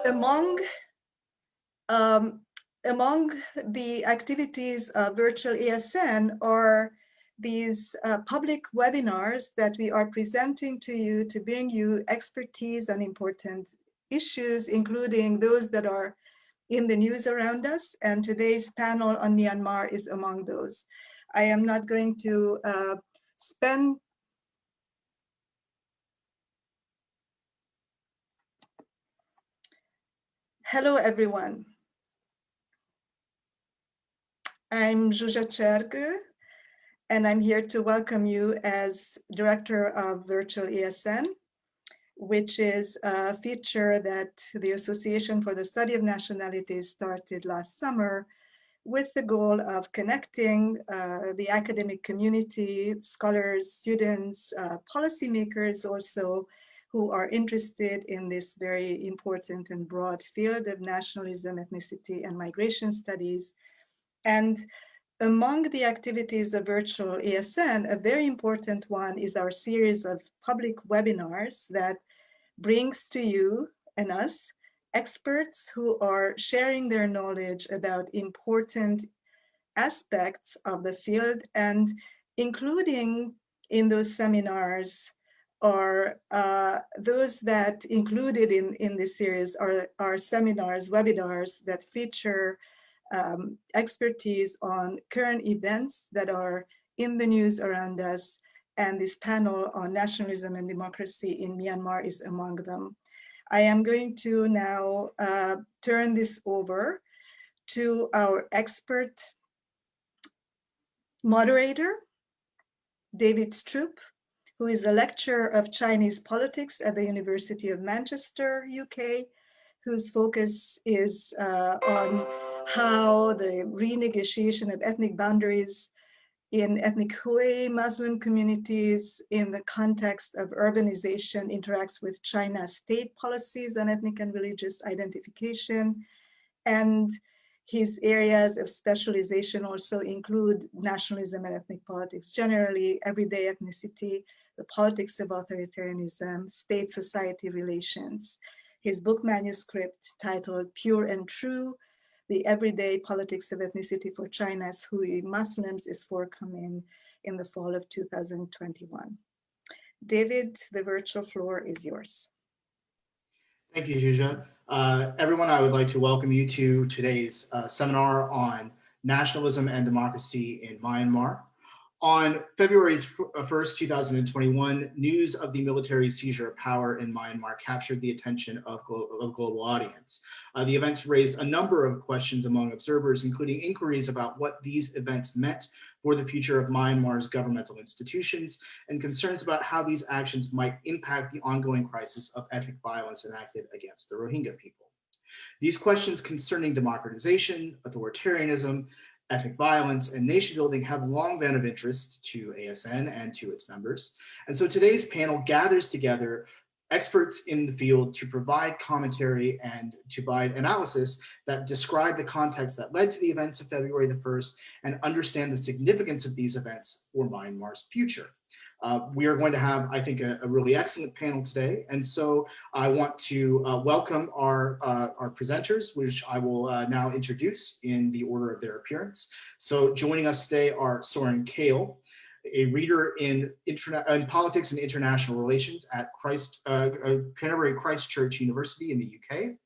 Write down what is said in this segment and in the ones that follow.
Among um, among the activities of virtual ASN are these public webinars that we are presenting to you to bring you expertise on important issues, including those that are in the news around us. And today's panel on Myanmar is among those. I am not going to spend Hello, everyone. I'm Zsuzsa Csergő, and I'm here to welcome you as Director of Virtual ASN, which is a feature that the Association for the Study of Nationalities started last summer with the goal of connecting the academic community, scholars, students, policymakers also, who are interested in this very important and broad field of nationalism, ethnicity, and migration studies. And among the activities of virtual ASN, a very important one is our series of public webinars that brings to you and us experts who are sharing their knowledge about important aspects of the field, and including in those seminars are those that included in this series are seminars, webinars that feature expertise on current events that are in the news around us, and this panel on nationalism and democracy in Myanmar is among them. I am going to now turn this over to our expert moderator, David Stroup, who is a lecturer of Chinese politics at the University of Manchester, UK, whose focus is on how the renegotiation of ethnic boundaries in ethnic Hui Muslim communities in the context of urbanization interacts with China's state policies on ethnic and religious identification. And his areas of specialization also include nationalism and ethnic politics generally, everyday ethnicity, the politics of authoritarianism, state-society relations. His book manuscript titled Pure and True, The Everyday Politics of Ethnicity for China's Hui Muslims is forthcoming in the fall of 2021. David, the virtual floor is yours. Thank you, Zsuzsa. Everyone, I would like to welcome you to today's seminar on nationalism and democracy in Myanmar. On February 1st, 2021, news of the military seizure of power in Myanmar captured the attention of a global audience. The events raised a number of questions among observers, including inquiries about what these events meant for the future of Myanmar's governmental institutions, and concerns about how these actions might impact the ongoing crisis of ethnic violence enacted against the Rohingya people. These questions concerning democratization, authoritarianism, ethnic violence, and nation building have long been of interest to ASN and to its members. And so today's panel gathers together experts in the field to provide commentary and to provide analysis that describe the context that led to the events of February the 1st and understand the significance of these events for Myanmar's future. We are going to have, I think, a really excellent panel today. And so I want to welcome our presenters, which I will now introduce in the order of their appearance. So joining us today are Soeren Keil, a reader in politics and international relations at Canterbury Christ Church University in the UK.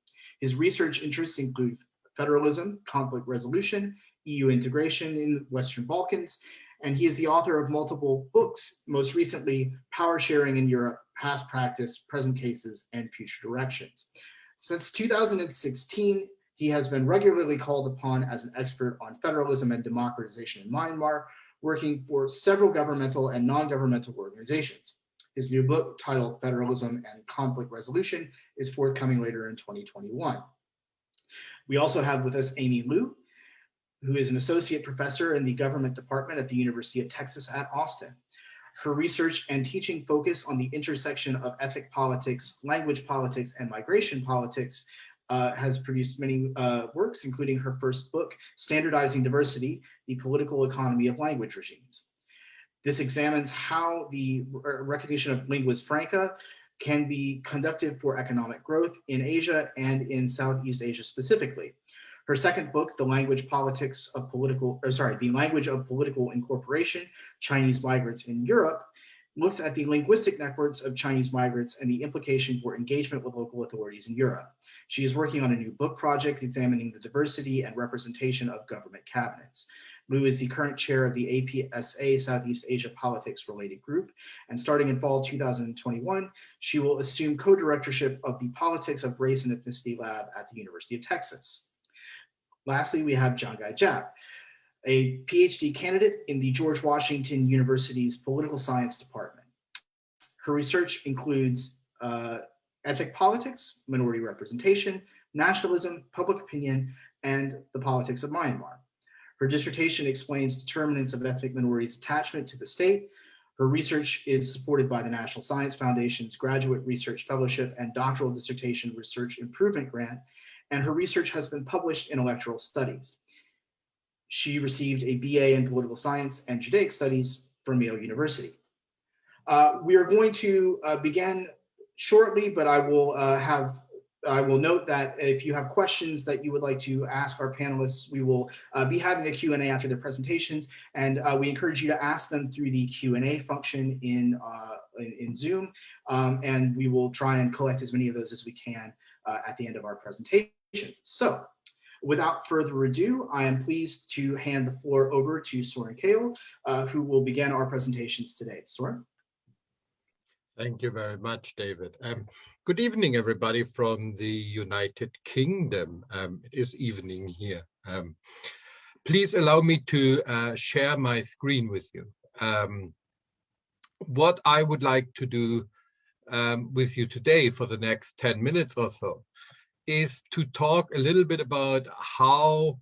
His research interests include federalism, conflict resolution, EU integration in the Western Balkans, and he is the author of multiple books, most recently Power Sharing in Europe, Past Practice, Present Cases, and Future Directions. Since 2016, he has been regularly called upon as an expert on federalism and democratization in Myanmar, working for several governmental and non-governmental organizations. His new book, titled Federalism and Conflict Resolution, is forthcoming later in 2021. We also have with us Amy Liu, who is an associate professor in the government department at the University of Texas at Austin. Her research and teaching focus on the intersection of ethnic politics, language politics, and migration politics has produced many works, including her first book, Standardizing Diversity, The Political Economy of Language Regimes. This examines how the recognition of lingua franca can be conductive for economic growth in Asia and in Southeast Asia specifically. Her second book, The Language of Political Incorporation, Chinese Migrants in Europe, looks at the linguistic networks of Chinese migrants and the implication for engagement with local authorities in Europe. She is working on a new book project examining the diversity and representation of government cabinets. Liu is the current chair of the APSA Southeast Asia Politics Related Group, and starting in fall 2021, she will assume co-directorship of the Politics of Race and Ethnicity Lab at the University of Texas. Lastly, we have Jangai Jap, a PhD candidate in the George Washington University's Political Science Department. Her research includes ethnic politics, minority representation, nationalism, public opinion, and the politics of Myanmar. Her dissertation explains determinants of ethnic minorities' attachment to the state. Her research is supported by the National Science Foundation's Graduate Research Fellowship and Doctoral Dissertation Research Improvement Grant, and her research has been published in electoral studies. She received a BA in political science and Judaic studies from Yale University. We are going to begin shortly, but I will note that if you have questions that you would like to ask our panelists, we will be having a Q&A after their presentations, and we encourage you to ask them through the Q&A function in Zoom, and we will try and collect as many of those as we can at the end of our presentations. So, without further ado, I am pleased to hand the floor over to Soeren Keil, who will begin our presentations today. Soeren? Thank you very much, David. Good evening, everybody from the United Kingdom. It is evening here. Please allow me to share my screen with you. What I would like to do with you today for the next 10 minutes or so is to talk a little bit about how,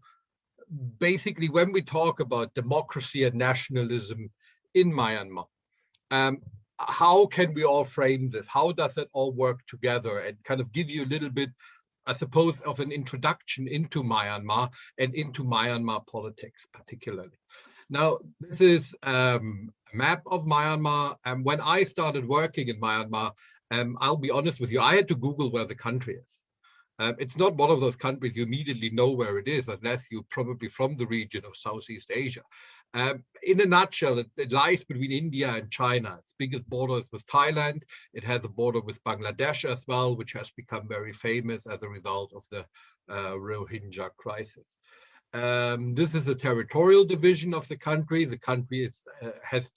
basically, when we talk about democracy and nationalism in Myanmar, how can we all frame this? How does it all work together? And kind of give you a little bit, I suppose, of an introduction into Myanmar and into Myanmar politics particularly. Now, this is a map of Myanmar. And when I started working in Myanmar, I'll be honest with you, I had to Google where the country is. It's not one of those countries you immediately know where it is, unless you're probably from the region of Southeast Asia. In a nutshell, it lies between India and China. Its biggest border is with Thailand. It has a border with Bangladesh as well, which has become very famous as a result of the Rohingya crisis. This is a territorial division of the country. The country has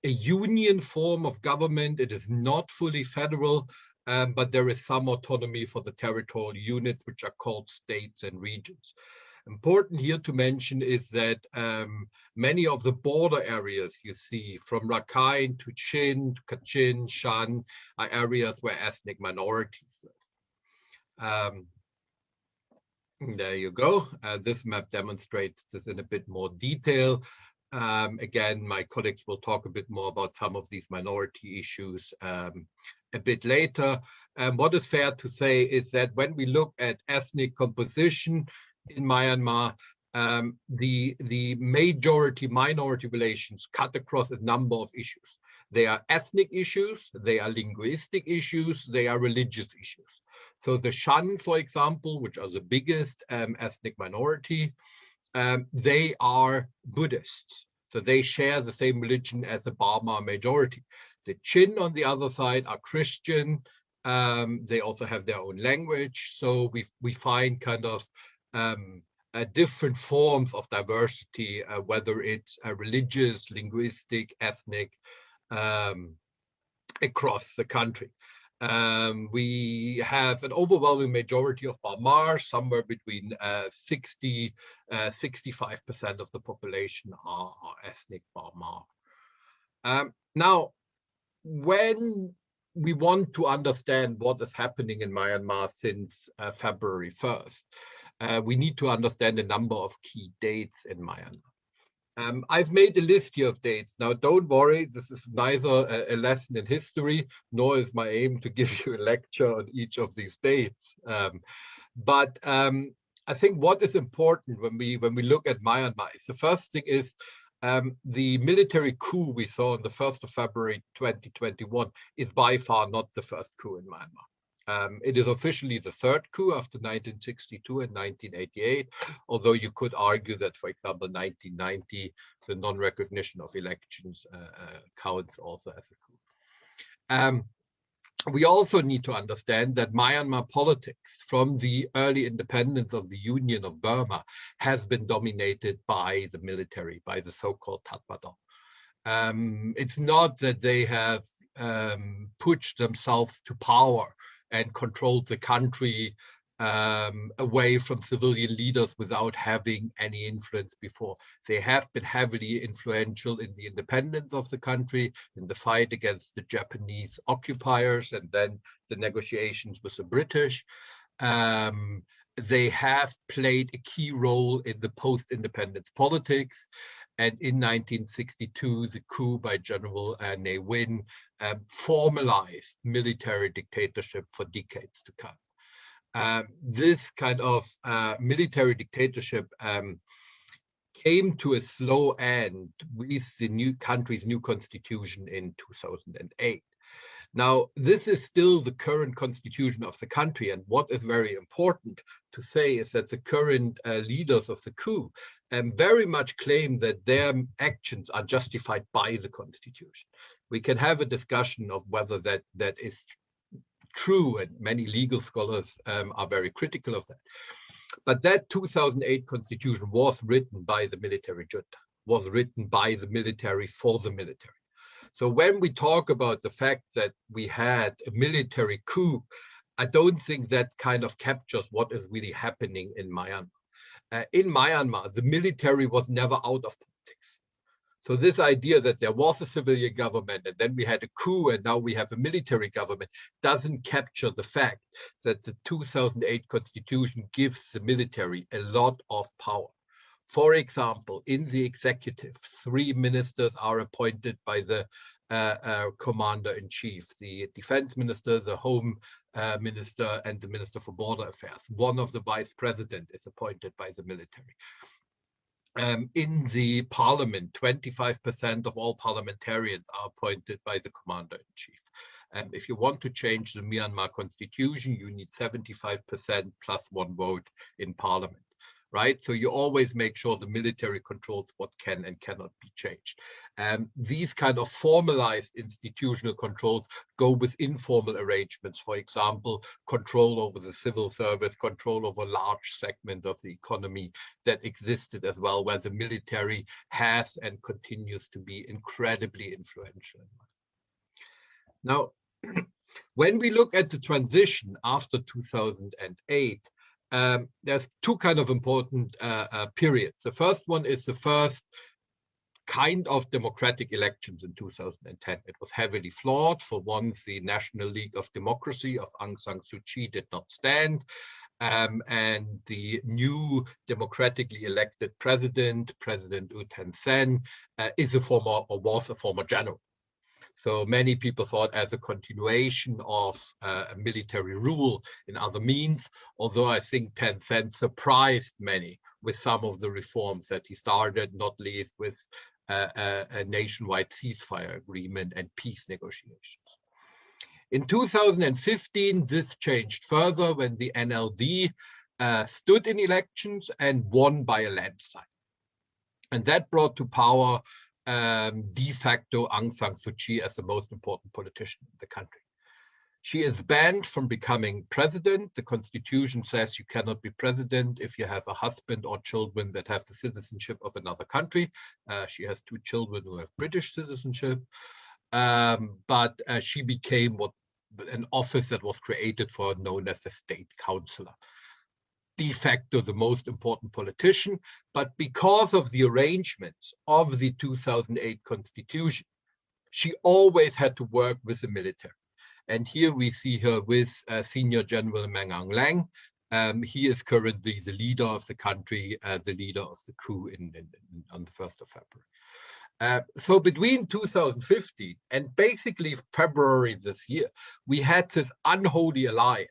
a union form of government. It is not fully federal. But there is some autonomy for the territorial units, which are called states and regions. Important here to mention is that many of the border areas you see, from Rakhine to Chin, to Kachin, Shan, are areas where ethnic minorities live. There you go. This map demonstrates this in a bit more detail. Again, my colleagues will talk a bit more about some of these minority issues a bit later. What is fair to say is that when we look at ethnic composition in Myanmar, the majority-minority relations cut across a number of issues. They are ethnic issues, they are linguistic issues, they are religious issues. So the Shan, for example, which are the biggest ethnic minority, they are Buddhists. So they share the same religion as the Burma majority. The Chin, on the other side, are Christian. They also have their own language. So we find kind of different forms of diversity, whether it's religious, linguistic, ethnic, across the country. We have an overwhelming majority of Burma, somewhere between 65% of the population are ethnic Burma. Now, when we want to understand what is happening in Myanmar since February 1st, we need to understand a number of key dates in Myanmar. I've made a list here of dates. Now, don't worry, this is neither a lesson in history, nor is my aim to give you a lecture on each of these dates. But I think what is important when we look at Myanmar is, the first thing is the military coup we saw on the 1st of February 2021 is by far not the first coup in Myanmar. It is officially the third coup after 1962 and 1988, although you could argue that, for example, 1990, the non-recognition of elections counts also as a coup. We also need to understand that Myanmar politics from the early independence of the Union of Burma has been dominated by the military, by the so-called Tatmadaw. It's not that they have pushed themselves to power and controlled the country away from civilian leaders without having any influence before. They have been heavily influential in the independence of the country, in the fight against the Japanese occupiers, and then the negotiations with the British. They have played a key role in the post-independence politics. And in 1962, the coup by General Ne Win formalized military dictatorship for decades to come. This kind of military dictatorship came to a slow end with the new country's new constitution in 2008. Now, this is still the current constitution of the country. And what is very important to say is that the current leaders of the coup very much claim that their actions are justified by the constitution. We can have a discussion of whether that is true, and many legal scholars are very critical of that. But that 2008 constitution was written by the military junta, was written by the military for the military. So when we talk about the fact that we had a military coup, I don't think that kind of captures what is really happening in Myanmar. In Myanmar, the military was never out of politics. So this idea that there was a civilian government and then we had a coup and now we have a military government doesn't capture the fact that the 2008 constitution gives the military a lot of power. For example, in the executive, 3 ministers are appointed by the commander-in-chief, the defense minister, the home minister, and the minister for border affairs. One of the vice president is appointed by the military. In the parliament, 25% of all parliamentarians are appointed by the commander-in-chief. If you want to change the Myanmar constitution, you need 75% plus 1 vote in parliament, right? So you always make sure the military controls what can and cannot be changed. These kind of formalized institutional controls go with informal arrangements. For example, control over the civil service, control over large segments of the economy that existed as well, where the military has and continues to be incredibly influential. Now, when we look at the transition after 2008, there's 2 kind of important periods. The first one is the first kind of democratic elections in 2010. It was heavily flawed. For once, the National League of Democracy of Aung San Suu Kyi did not stand. And the new democratically elected president, President U Thein Sein, is a former or was a former general. So many people thought as a continuation of a military rule in other means, although I think Thein Sein surprised many with some of the reforms that he started, not least with a nationwide ceasefire agreement and peace negotiations. In 2015, this changed further when the NLD stood in elections and won by a landslide. And that brought to power de facto Aung San Suu Kyi as the most important politician in the country. She is banned from becoming president. The constitution says you cannot be president if you have a husband or children that have the citizenship of another country. She has 2 children who have British citizenship, but she became an office that was created for, known as a state councillor. De facto the most important politician, but because of the arrangements of the 2008 constitution, she always had to work with the military. And here we see her with Senior General Mang Aung Lang. He is currently the leader of the country, the leader of the coup on the 1st of February. So between 2015 and basically February this year, we had this unholy alliance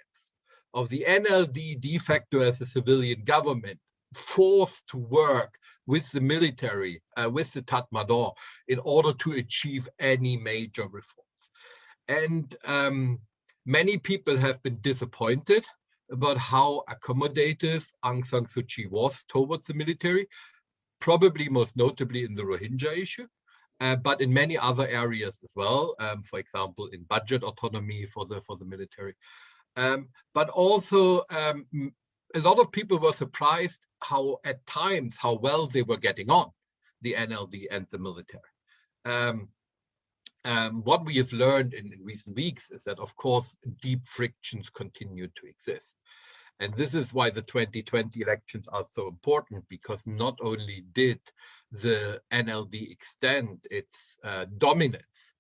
of the NLD de facto as a civilian government forced to work with the military, with the Tatmadaw, in order to achieve any major reforms. And many people have been disappointed about how accommodative Aung San Suu Kyi was towards the military, probably most notably in the Rohingya issue, but in many other areas as well. For example, in budget autonomy for the military. But also, a lot of people were surprised how, at times, how well they were getting on, the NLD and the military. What we have learned in recent weeks is that, of course, deep frictions continue to exist. And this is why the 2020 elections are so important, because not only did the NLD extend its dominance,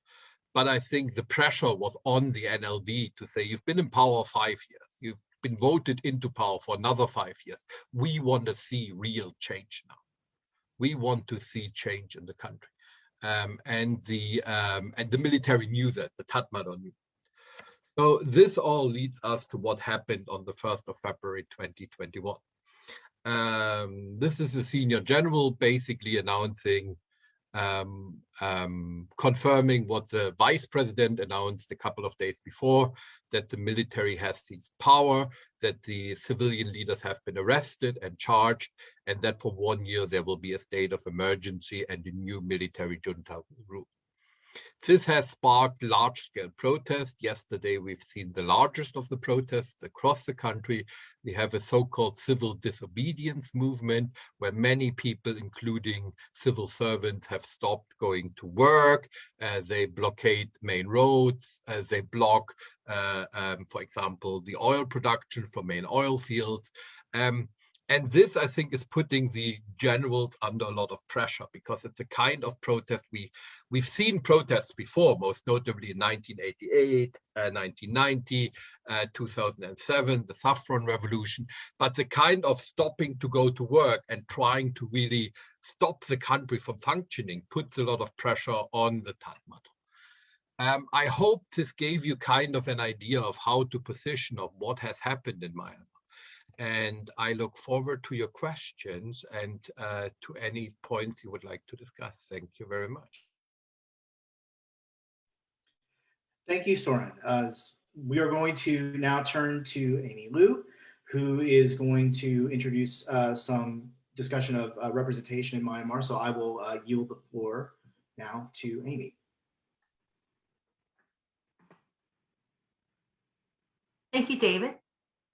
but I think the pressure was on the NLD to say, you've been in power 5 years, you've been voted into power for another 5 years. We want to see real change now. We want to see change in the country. And the military knew that, the Tatmadaw knew. So this all leads us to what happened on the 1st of February 2021. This is the senior general basically announcing, confirming what the vice president announced a couple of days before, that the military has seized power, that the civilian leaders have been arrested and charged, and that for 1 year there will be a state of emergency and a new military junta will rule. This has sparked large-scale protests. Yesterday, we've seen the largest of the protests across the country. We have a so-called civil disobedience movement, where many people, including civil servants, have stopped going to work. They blockade main roads. They block, for example, the oil production from main oil fields. And this, I think, is putting the generals under a lot of pressure, because it's a kind of protest we've seen protests before, most notably in 1988, 1990, 2007, the Saffron Revolution. But the kind of stopping to go to work and trying to really stop the country from functioning puts a lot of pressure on the Tatmadaw. I hope this gave you kind of an idea of how to position of what has happened in Myanmar. And I look forward to your questions and to any points you would like to discuss. Thank you very much. Thank you, Soeren. We are going to now turn to Amy Liu, who is going to introduce some discussion of representation in Myanmar. So I will yield the floor now to Amy. Thank you, David.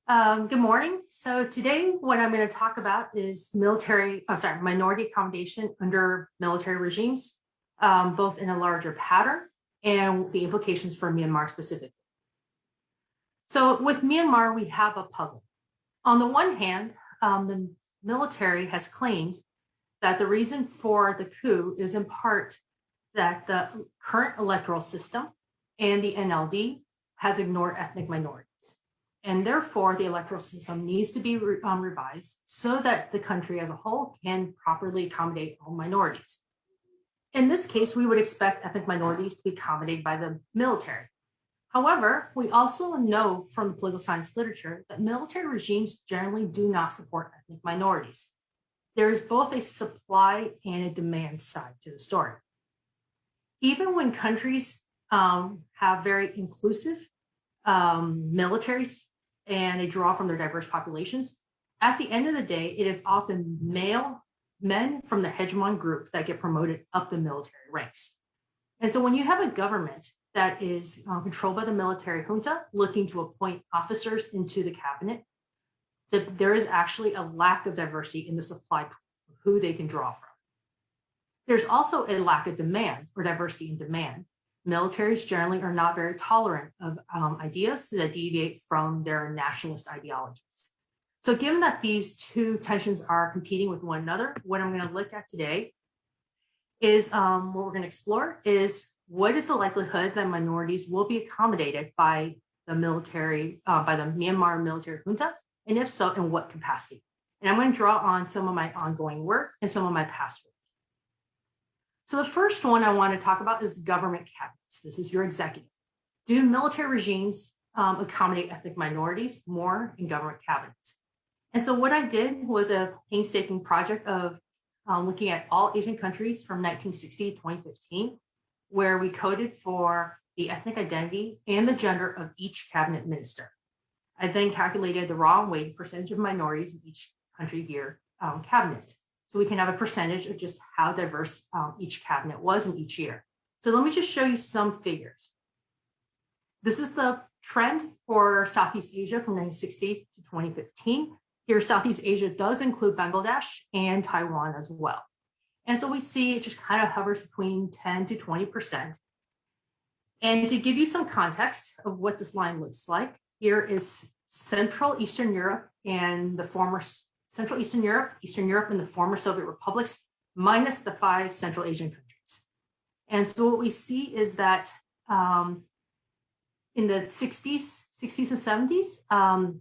Good morning. So today, what I'm going to talk about is minority accommodation under military regimes, both in a larger pattern and the implications for Myanmar specifically. So with Myanmar, we have a puzzle. On the one hand, the military has claimed that the reason for the coup is in part that the current electoral system and the NLD has ignored ethnic minorities. And therefore, the electoral system needs to be revised so that the country as a whole can properly accommodate all minorities. In this case, we would expect ethnic minorities to be accommodated by the military. However, we also know from the political science literature that military regimes generally do not support ethnic minorities. There is both a supply and a demand side to the story. Even when countries have very inclusive militaries and they draw from their diverse populations, at the end of the day, it is often men from the hegemon group that get promoted up the military ranks. And so when you have a government that is controlled by the military junta looking to appoint officers into the cabinet, that there is actually a lack of diversity in the supply pool of who they can draw from. There's also a lack of demand or diversity in demand. Militaries generally are not very tolerant of ideas that deviate from their nationalist ideologies. So given that these two tensions are competing with one another, what I'm going to look at today is what we're going to explore is what is the likelihood that minorities will be accommodated by the military, by the Myanmar military junta, and if so, in what capacity? And I'm going to draw on some of my ongoing work and some of my past work. So the first one I want to talk about is government cabinets. This is your executive. Do military regimes accommodate ethnic minorities more in government cabinets? And so what I did was a painstaking project of looking at all Asian countries from 1960 to 2015, where we coded for the ethnic identity and the gender of each cabinet minister. I then calculated the raw and weighted percentage of minorities in each country year cabinet. So we can have a percentage of just how diverse each cabinet was in each year. So let me just show you some figures. This is the trend for Southeast Asia from 1960 to 2015. Here, Southeast Asia does include Bangladesh and Taiwan as well. And so we see it just kind of hovers between 10 to 20%. And to give you some context of what this line looks like, here is Central Eastern Europe and the former Central Eastern Europe, and the former Soviet republics, minus the 5 Central Asian countries. And so what we see is that in the 60s and 70s,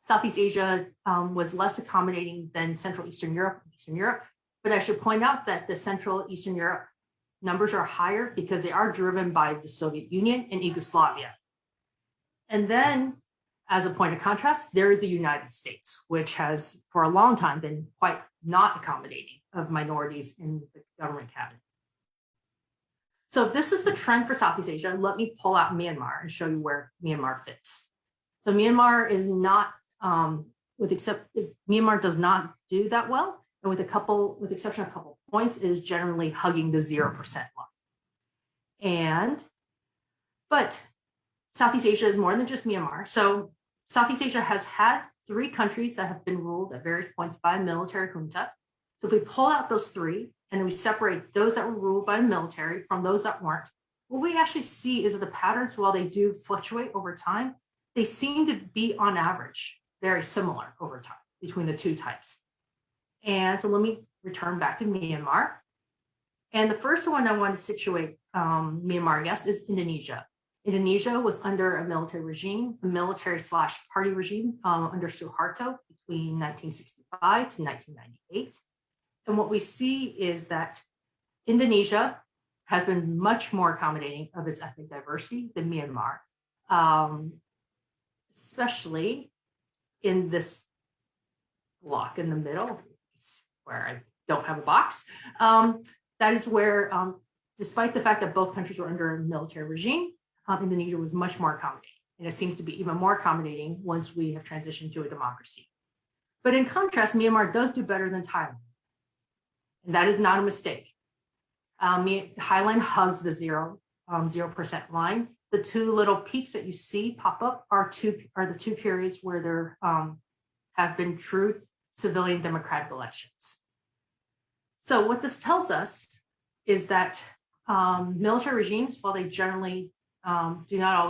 Southeast Asia was less accommodating than Central Eastern Europe and Eastern Europe. But I should point out that the Central Eastern Europe numbers are higher because they are driven by the Soviet Union and Yugoslavia. And then, as a point of contrast, there is the United States, which has for a long time been quite not accommodating of minorities in the government cabinet. So if this is the trend for Southeast Asia, let me pull out Myanmar and show you where Myanmar fits. So Myanmar is not, Myanmar does not do that well. And with exception of a couple of points, it is generally hugging the 0% line. But Southeast Asia is more than just Myanmar. So Southeast Asia has had 3 countries that have been ruled at various points by a military junta. So if we pull out those 3 and then we separate those that were ruled by the military from those that weren't, what we actually see is that the patterns, while they do fluctuate over time, they seem to be on average very similar over time between the 2 types. And so let me return back to Myanmar. And the first one I want to situate Myanmar against is Indonesia. Indonesia was under a military regime, a military/party regime under Suharto between 1965 to 1998. And what we see is that Indonesia has been much more accommodating of its ethnic diversity than Myanmar, especially in this block in the middle, where I don't have a box. That is where, despite the fact that both countries were under a military regime, Indonesia was much more accommodating. And it seems to be even more accommodating once we have transitioned to a democracy. But in contrast, Myanmar does do better than Thailand. And that is not a mistake. Thailand hugs the 0% line. The 2 little peaks that you see pop up are the 2 periods where there have been true civilian democratic elections. So what this tells us is that military regimes, while they generally do not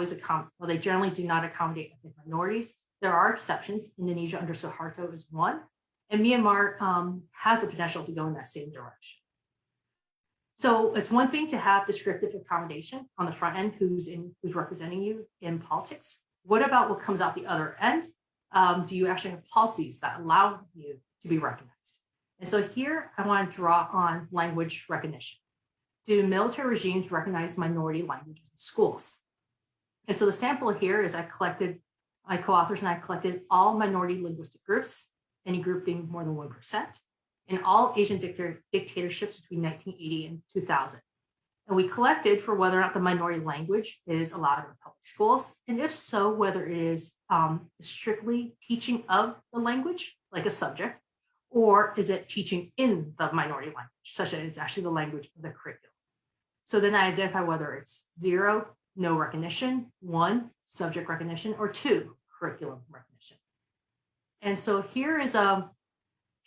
accommodate ethnic minorities, there are exceptions. Indonesia under Suharto is one, and Myanmar has the potential to go in that same direction. So it's one thing to have descriptive accommodation on the front end, who's representing you in politics. What about what comes out the other end? Do you actually have policies that allow you to be recognized? And so here I want to draw on language recognition. Do military regimes recognize minority languages in schools? And so the sample here is my co-authors and I collected all minority linguistic groups, any group being more than 1%, in all Asian dictatorships between 1980 and 2000. And we collected for whether or not the minority language is allowed in public schools, and if so, whether it is strictly teaching of the language, like a subject, or is it teaching in the minority language, such that it's actually the language of the curriculum. So then I identify whether it's 0, no recognition, 1, subject recognition, or 2, curriculum recognition. And so here is a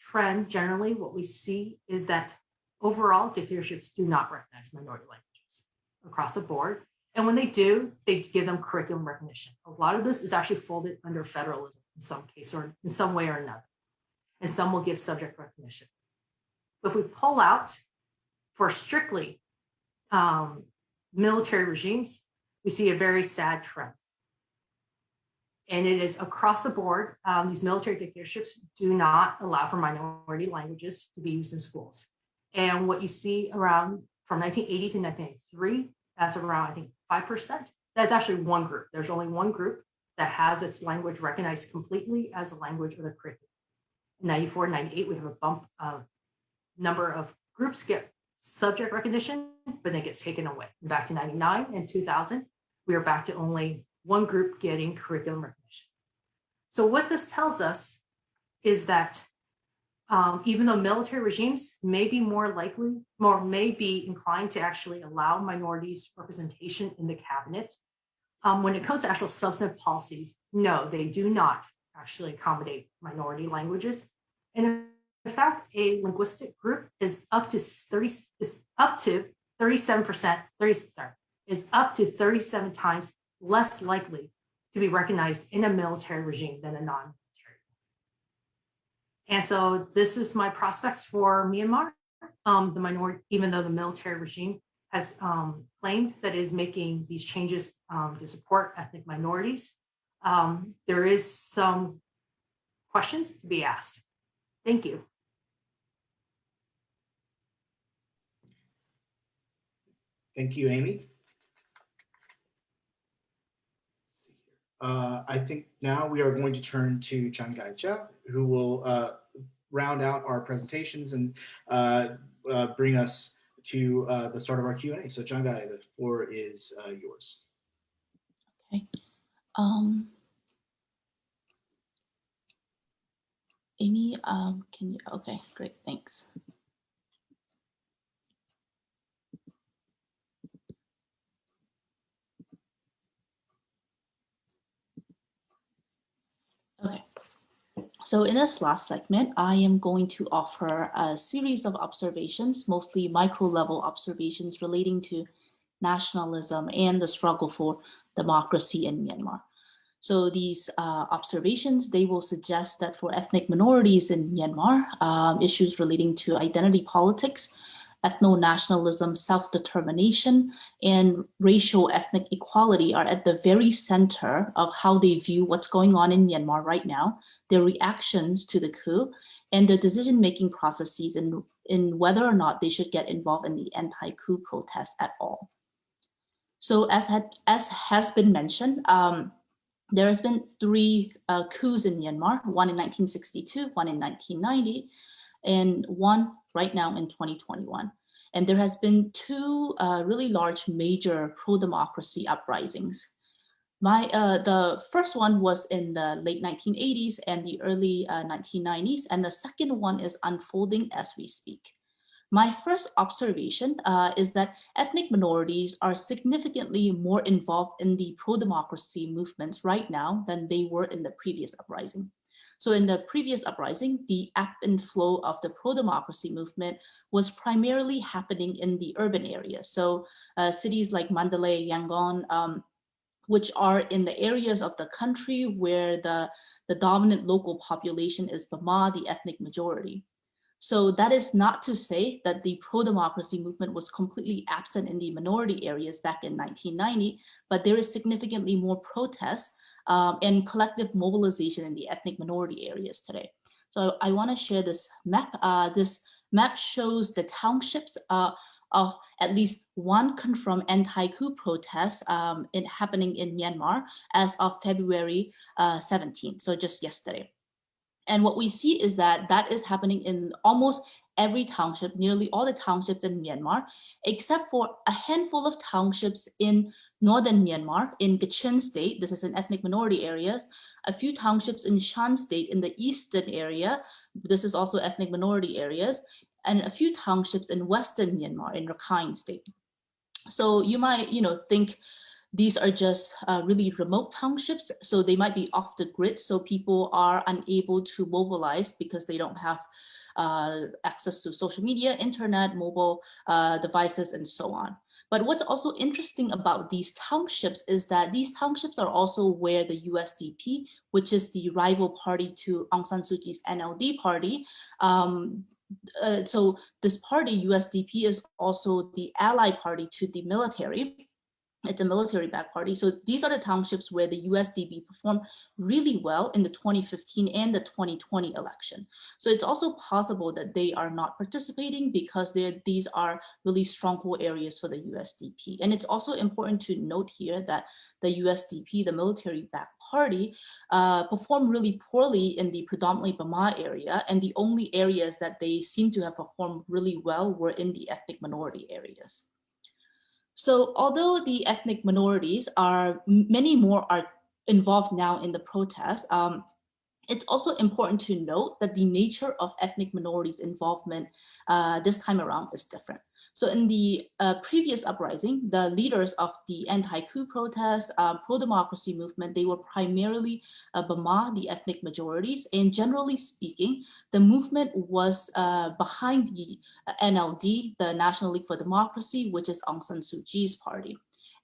trend. Generally, what we see is that overall dictatorships do not recognize minority languages across the board. And when they do, they give them curriculum recognition. A lot of this is actually folded under federalism in some case or in some way or another. And some will give subject recognition. But if we pull out for strictly military regimes, we see a very sad trend. And it is across the board. These military dictatorships do not allow for minority languages to be used in schools. And what you see around from 1980 to 1993, that's around, I think, 5%. That's actually one group. There's only one group that has its language recognized completely as a language of the curriculum. In 94, 98, we have a bump of number of groups get subject recognition, but then gets taken away. Back to 99 and 2000, we are back to only one group getting curriculum recognition. So what this tells us is that even though military regimes may be more likely, or may be inclined to actually allow minorities representation in the cabinet, when it comes to actual substantive policies, no, they do not actually accommodate minority languages. And in fact, a linguistic group is up to 37 times less likely to be recognized in a military regime than a non-military. And so this is my prospects for Myanmar. The minority, even though the military regime has claimed that it is making these changes to support ethnic minorities, there is some questions to be asked. Thank you. Thank you, Amy. I think now we are going to turn to Jangai, who will round out our presentations and bring us to the start of our Q&A. So Jangai, the floor is yours. Okay. Amy, can you, okay, great, thanks. Okay, so in this last segment, I am going to offer a series of observations, mostly micro-level observations relating to nationalism and the struggle for democracy in Myanmar. So these observations, they will suggest that for ethnic minorities in Myanmar, issues relating to identity politics, ethno-nationalism, self-determination, and racial ethnic equality are at the very center of how they view what's going on in Myanmar right now, their reactions to the coup, and their decision-making processes in whether or not they should get involved in the anti-coup protests at all. So as has been mentioned, there has been three coups in Myanmar, one in 1962, one in 1990, and one right now in 2021. And there has been two really large major pro-democracy uprisings. The first one was in the late 1980s and the early 1990s, and the second one is unfolding as we speak. My first observation is that ethnic minorities are significantly more involved in the pro-democracy movements right now than they were in the previous uprising. So in the previous uprising, the ebb and flow of the pro-democracy movement was primarily happening in the urban areas. So cities like Mandalay, Yangon, which are in the areas of the country where the dominant local population is Bama, the ethnic majority. So that is not to say that the pro-democracy movement was completely absent in the minority areas back in 1990, but there is significantly more protests and collective mobilization in the ethnic minority areas today. So I want to share this map. This map shows the townships of at least one confirmed anti-coup protest happening in Myanmar as of February 17th, so just yesterday. And what we see is that that is happening in almost every township, nearly all the townships in Myanmar, except for a handful of townships in northern Myanmar, in Kachin state, this is in ethnic minority areas, a few townships in Shan state in the eastern area, this is also ethnic minority areas, and a few townships in western Myanmar in Rakhine state. So you might, think these are just really remote townships, so they might be off the grid, so people are unable to mobilize because they don't have access to social media, internet, mobile devices, and so on. But what's also interesting about these townships is that these townships are also where the USDP, which is the rival party to Aung San Suu Kyi's NLD party, so this party, USDP, is also the ally party to the military. It's a military-backed party. So these are the townships where the USDP performed really well in the 2015 and the 2020 election. So it's also possible that they are not participating because these are really stronghold areas for the USDP. And it's also important to note here that the USDP, the military-backed party, performed really poorly in the predominantly Bama area. And the only areas that they seem to have performed really well were in the ethnic minority areas. So although the ethnic minorities many more are involved now in the protest, it's also important to note that the nature of ethnic minorities' involvement this time around is different. So in the previous uprising, the leaders of the anti-coup protest, pro-democracy movement, they were primarily Bama, the ethnic majorities. And generally speaking, the movement was behind the NLD, the National League for Democracy, which is Aung San Suu Kyi's party.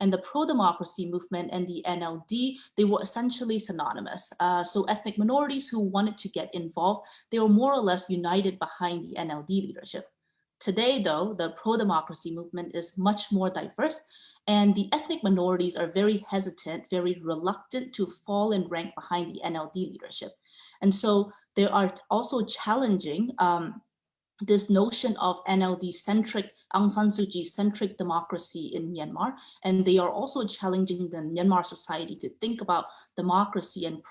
And the pro-democracy movement and the NLD, they were essentially synonymous. So ethnic minorities who wanted to get involved, they were more or less united behind the NLD leadership. Today, though, the pro-democracy movement is much more diverse, and the ethnic minorities are very hesitant, very reluctant to fall in rank behind the NLD leadership. And so they are also challenging this notion of NLD-centric, Aung San Suu Kyi-centric democracy in Myanmar. And they are also challenging the Myanmar society to think about democracy and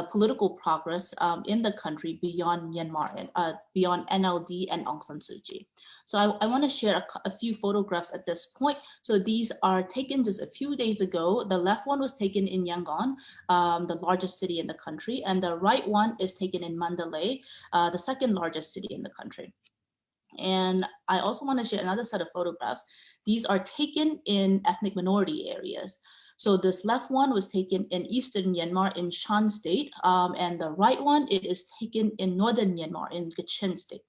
political progress in the country beyond Myanmar and beyond NLD and Aung San Suu Kyi. So I want to share a few photographs at this point. So these are taken just a few days ago. The left one was taken in Yangon, the largest city in the country, and the right one is taken in Mandalay, the second largest city in the country. And I also want to share another set of photographs. These are taken in ethnic minority areas. So this left one was taken in eastern Myanmar in Shan State, and the right one, it is taken in northern Myanmar in Kachin State.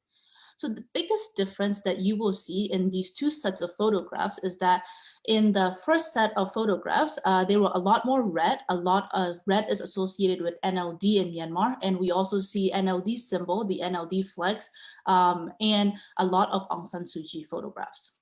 So the biggest difference that you will see in these two sets of photographs is that in the first set of photographs, there were a lot more red. A lot of red is associated with NLD in Myanmar. And we also see NLD symbol, the NLD flags, and a lot of Aung San Suu Kyi photographs.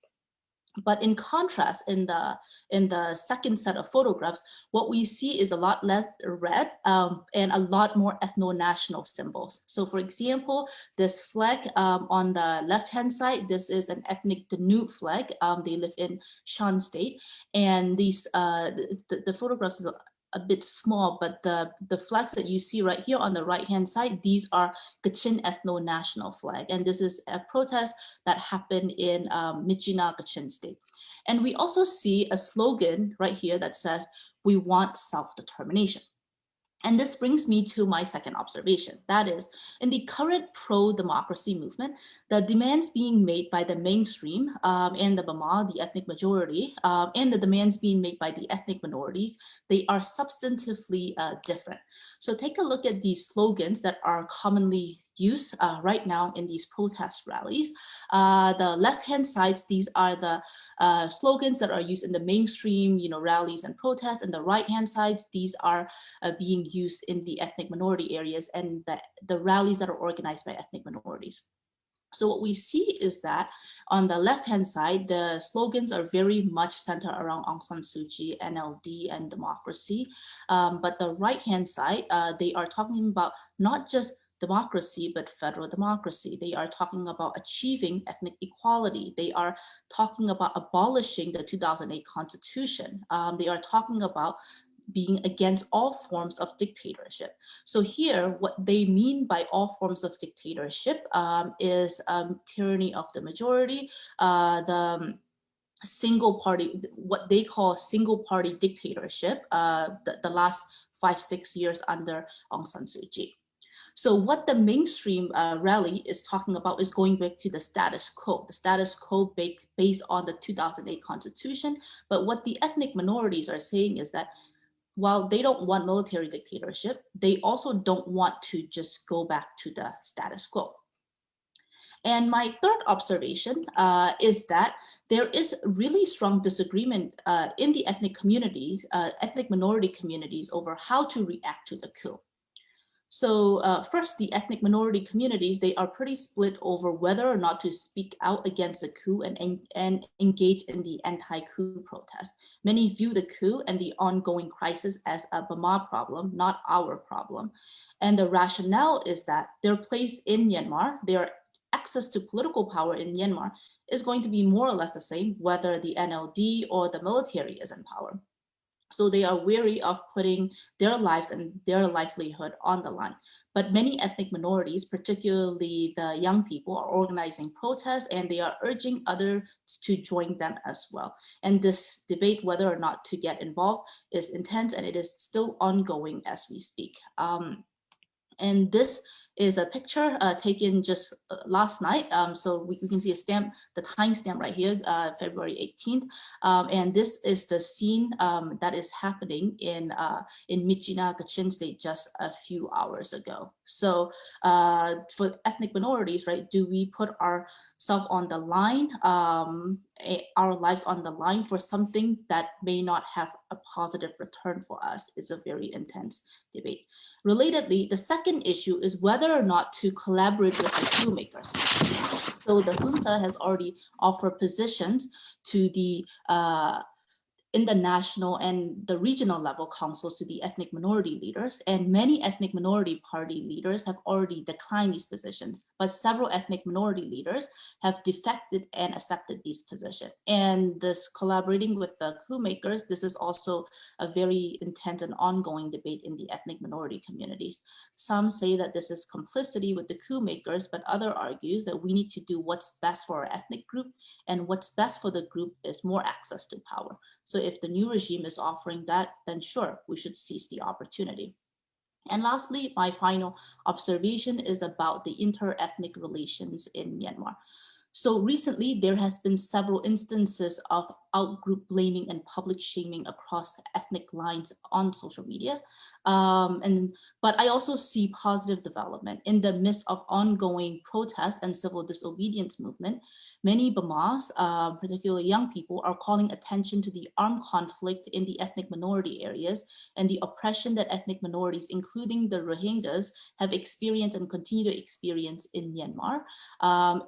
But in contrast, in the second set of photographs, what we see is a lot less red and a lot more ethno-national symbols. So for example, this flag on the left-hand side, this is an ethnic Danube flag. They live in Shan State. And these the photographs is a bit small, but the flags that you see right here on the right-hand side, these are Kachin ethno-national flag. And this is a protest that happened in Myitkyina, Kachin State. And we also see a slogan right here that says, "We want self-determination." And this brings me to my second observation. That is, in the current pro-democracy movement, the demands being made by the mainstream and the Bama, the ethnic majority, and the demands being made by the ethnic minorities, they are substantively different. So take a look at these slogans that are commonly used right now in these protest rallies. The left-hand sides, these are the slogans that are used in the mainstream, rallies and protests, and the right-hand sides, these are being used in the ethnic minority areas and the rallies that are organized by ethnic minorities. So what we see is that on the left-hand side, the slogans are very much centered around Aung San Suu Kyi, NLD, and democracy. But the right-hand side, they are talking about not just democracy, but federal democracy. They are talking about achieving ethnic equality. They are talking about abolishing the 2008 Constitution. They are talking about being against all forms of dictatorship. So here, what they mean by all forms of dictatorship is tyranny of the majority, the single party, what they call single party dictatorship, the last 5-6 years under Aung San Suu Kyi. So what the mainstream rally is talking about is going back to the status quo based on the 2008 Constitution. But what the ethnic minorities are saying is that while they don't want military dictatorship, they also don't want to just go back to the status quo. And my third observation is that there is really strong disagreement in the ethnic communities, ethnic minority communities over how to react to the coup. So first, the ethnic minority communities, they are pretty split over whether or not to speak out against the coup and engage in the anti-coup protest. Many view the coup and the ongoing crisis as a Burma problem, not our problem. And the rationale is that their place in Myanmar, their access to political power in Myanmar is going to be more or less the same, whether the NLD or the military is in power. So they are wary of putting their lives and their livelihood on the line. But many ethnic minorities, particularly the young people, are organizing protests, and they are urging others to join them as well. And this debate whether or not to get involved is intense, and it is still ongoing as we speak. And this is a picture taken just last night. So we can see a stamp, the timestamp right here, February 18th. And this is the scene that is happening in Myitkyina, Kachin State just a few hours ago. So for ethnic minorities, right, do we put ourselves on the line, our lives on the line for something that may not have a positive return for us? Is a very intense debate. Relatedly, the second issue is whether or not to collaborate with the coup makers. So the junta has already offered positions to the in the national and the regional level councils to the ethnic minority leaders, and many ethnic minority party leaders have already declined these positions, but several ethnic minority leaders have defected and accepted these positions. And this collaborating with the coup makers, this is also a very intense and ongoing debate in the ethnic minority communities. Some say that this is complicity with the coup makers, but other argues that we need to do what's best for our ethnic group, and what's best for the group is more access to power. So if the new regime is offering that, then sure, we should seize the opportunity. And lastly, my final observation is about the inter-ethnic relations in Myanmar. So recently, there has been several instances of out-group blaming and public shaming across ethnic lines on social media. But I also see positive development in the midst of ongoing protests and civil disobedience movement. Many Burmas, particularly young people, are calling attention to the armed conflict in the ethnic minority areas and the oppression that ethnic minorities, including the Rohingyas, have experienced and continue to experience in Myanmar.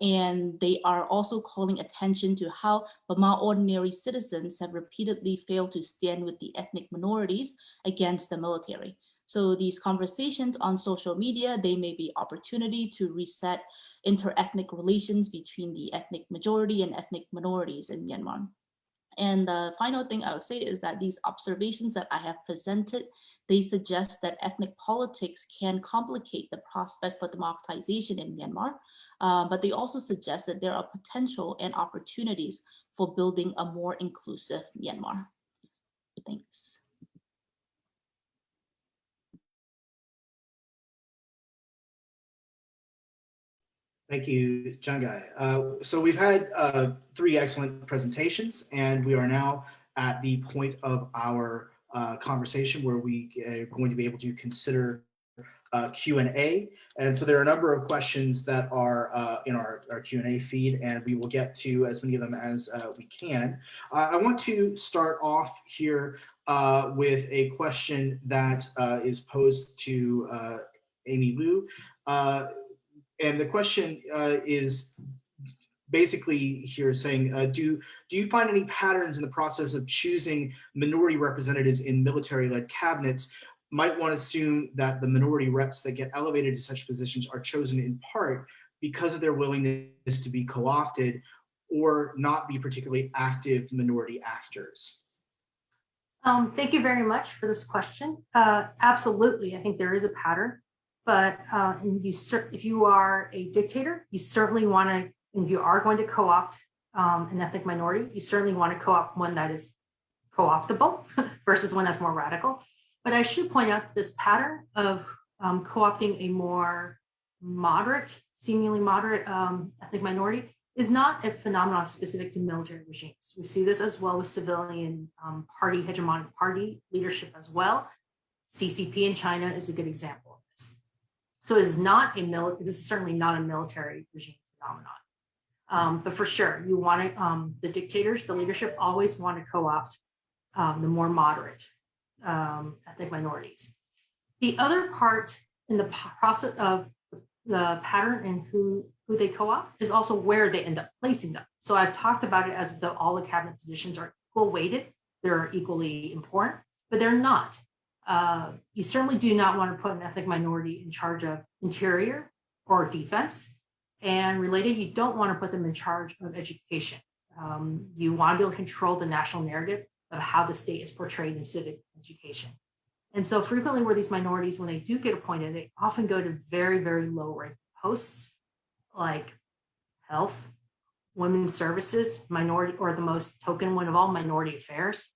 And they are also calling attention to how Burma ordinary citizens have repeatedly failed to stand with the ethnic minorities against the military. So these conversations on social media, they may be opportunity to reset inter-ethnic relations between the ethnic majority and ethnic minorities in Myanmar. And the final thing I would say is that these observations that I have presented, they suggest that ethnic politics can complicate the prospect for democratization in Myanmar, but they also suggest that there are potential and opportunities for building a more inclusive Myanmar. Thanks. Thank you, Jangai. So we've had 3 excellent presentations, and we are now at the point of our conversation where we are going to be able to consider Q&A. And so there are a number of questions that are in our Q&A feed, and we will get to as many of them as we can. I want to start off here with a question that is posed to Amy Liu. And the question is basically here saying, do you find any patterns in the process of choosing minority representatives in military-led cabinets? Might one assume that the minority reps that get elevated to such positions are chosen in part because of their willingness to be co-opted or not be particularly active minority actors? Thank you very much for this question. Absolutely, I think there is a pattern. But if you are a dictator, you certainly want to, if you are going to co-opt an ethnic minority, you certainly want to co-opt one that is co-optable versus one that's more radical. But I should point out this pattern of co-opting a more moderate, seemingly moderate ethnic minority is not a phenomenon specific to military regimes. We see this as well with civilian party, hegemonic party leadership as well. CCP in China is a good example of this. So it is not this is certainly not a military regime phenomenon. But for sure, you want to, the dictators, the leadership always want to co-opt the more moderate ethnic minorities. The other part in the process of the pattern and who they co-opt is also where they end up placing them. So I've talked about it as if all the cabinet positions are equal weighted, they're equally important, but they're not. You certainly do not want to put an ethnic minority in charge of interior or defense. And related, you don't want to put them in charge of education. You want to be able to control the national narrative of how the state is portrayed in civic education. And so frequently where these minorities, when they do get appointed, they often go to very, very low rank posts like health, women's services, minority, or the most token one of all, minority affairs.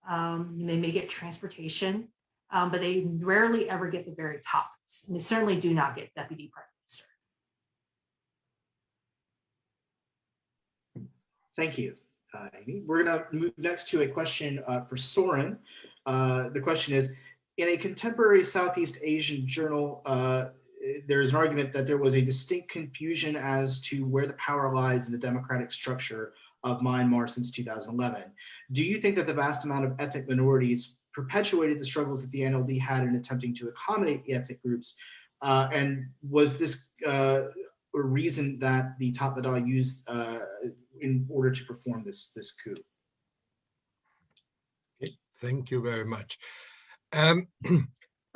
They may get transportation, but they rarely ever get the very top. And they certainly do not get deputy prime minister. Thank you, Amy. We're going to move next to a question for Soeren. The question is, in a contemporary Southeast Asian journal, there is an argument that there was a distinct confusion as to where the power lies in the democratic structure of Myanmar since 2011. Do you think that the vast amount of ethnic minorities perpetuated the struggles that the NLD had in attempting to accommodate the ethnic groups? And was this a reason that the Tatmadaw used in order to perform this coup? Okay, thank you very much. I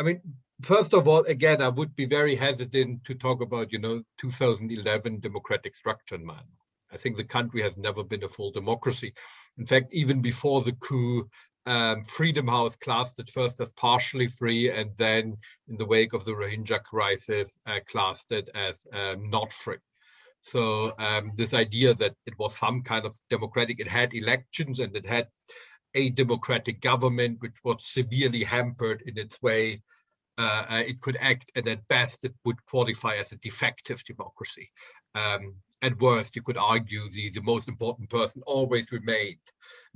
mean, first of all, again, I would be very hesitant to talk about, 2011 democratic structure in Myanmar. I think the country has never been a full democracy. In fact, even before the coup, Freedom House classed it first as partially free, and then in the wake of the Rohingya crisis, classed it as not free. So this idea that it was some kind of democratic, it had elections and it had a democratic government, which was severely hampered in its way it could act, and at best it would qualify as a defective democracy. At worst, you could argue the most important person always remained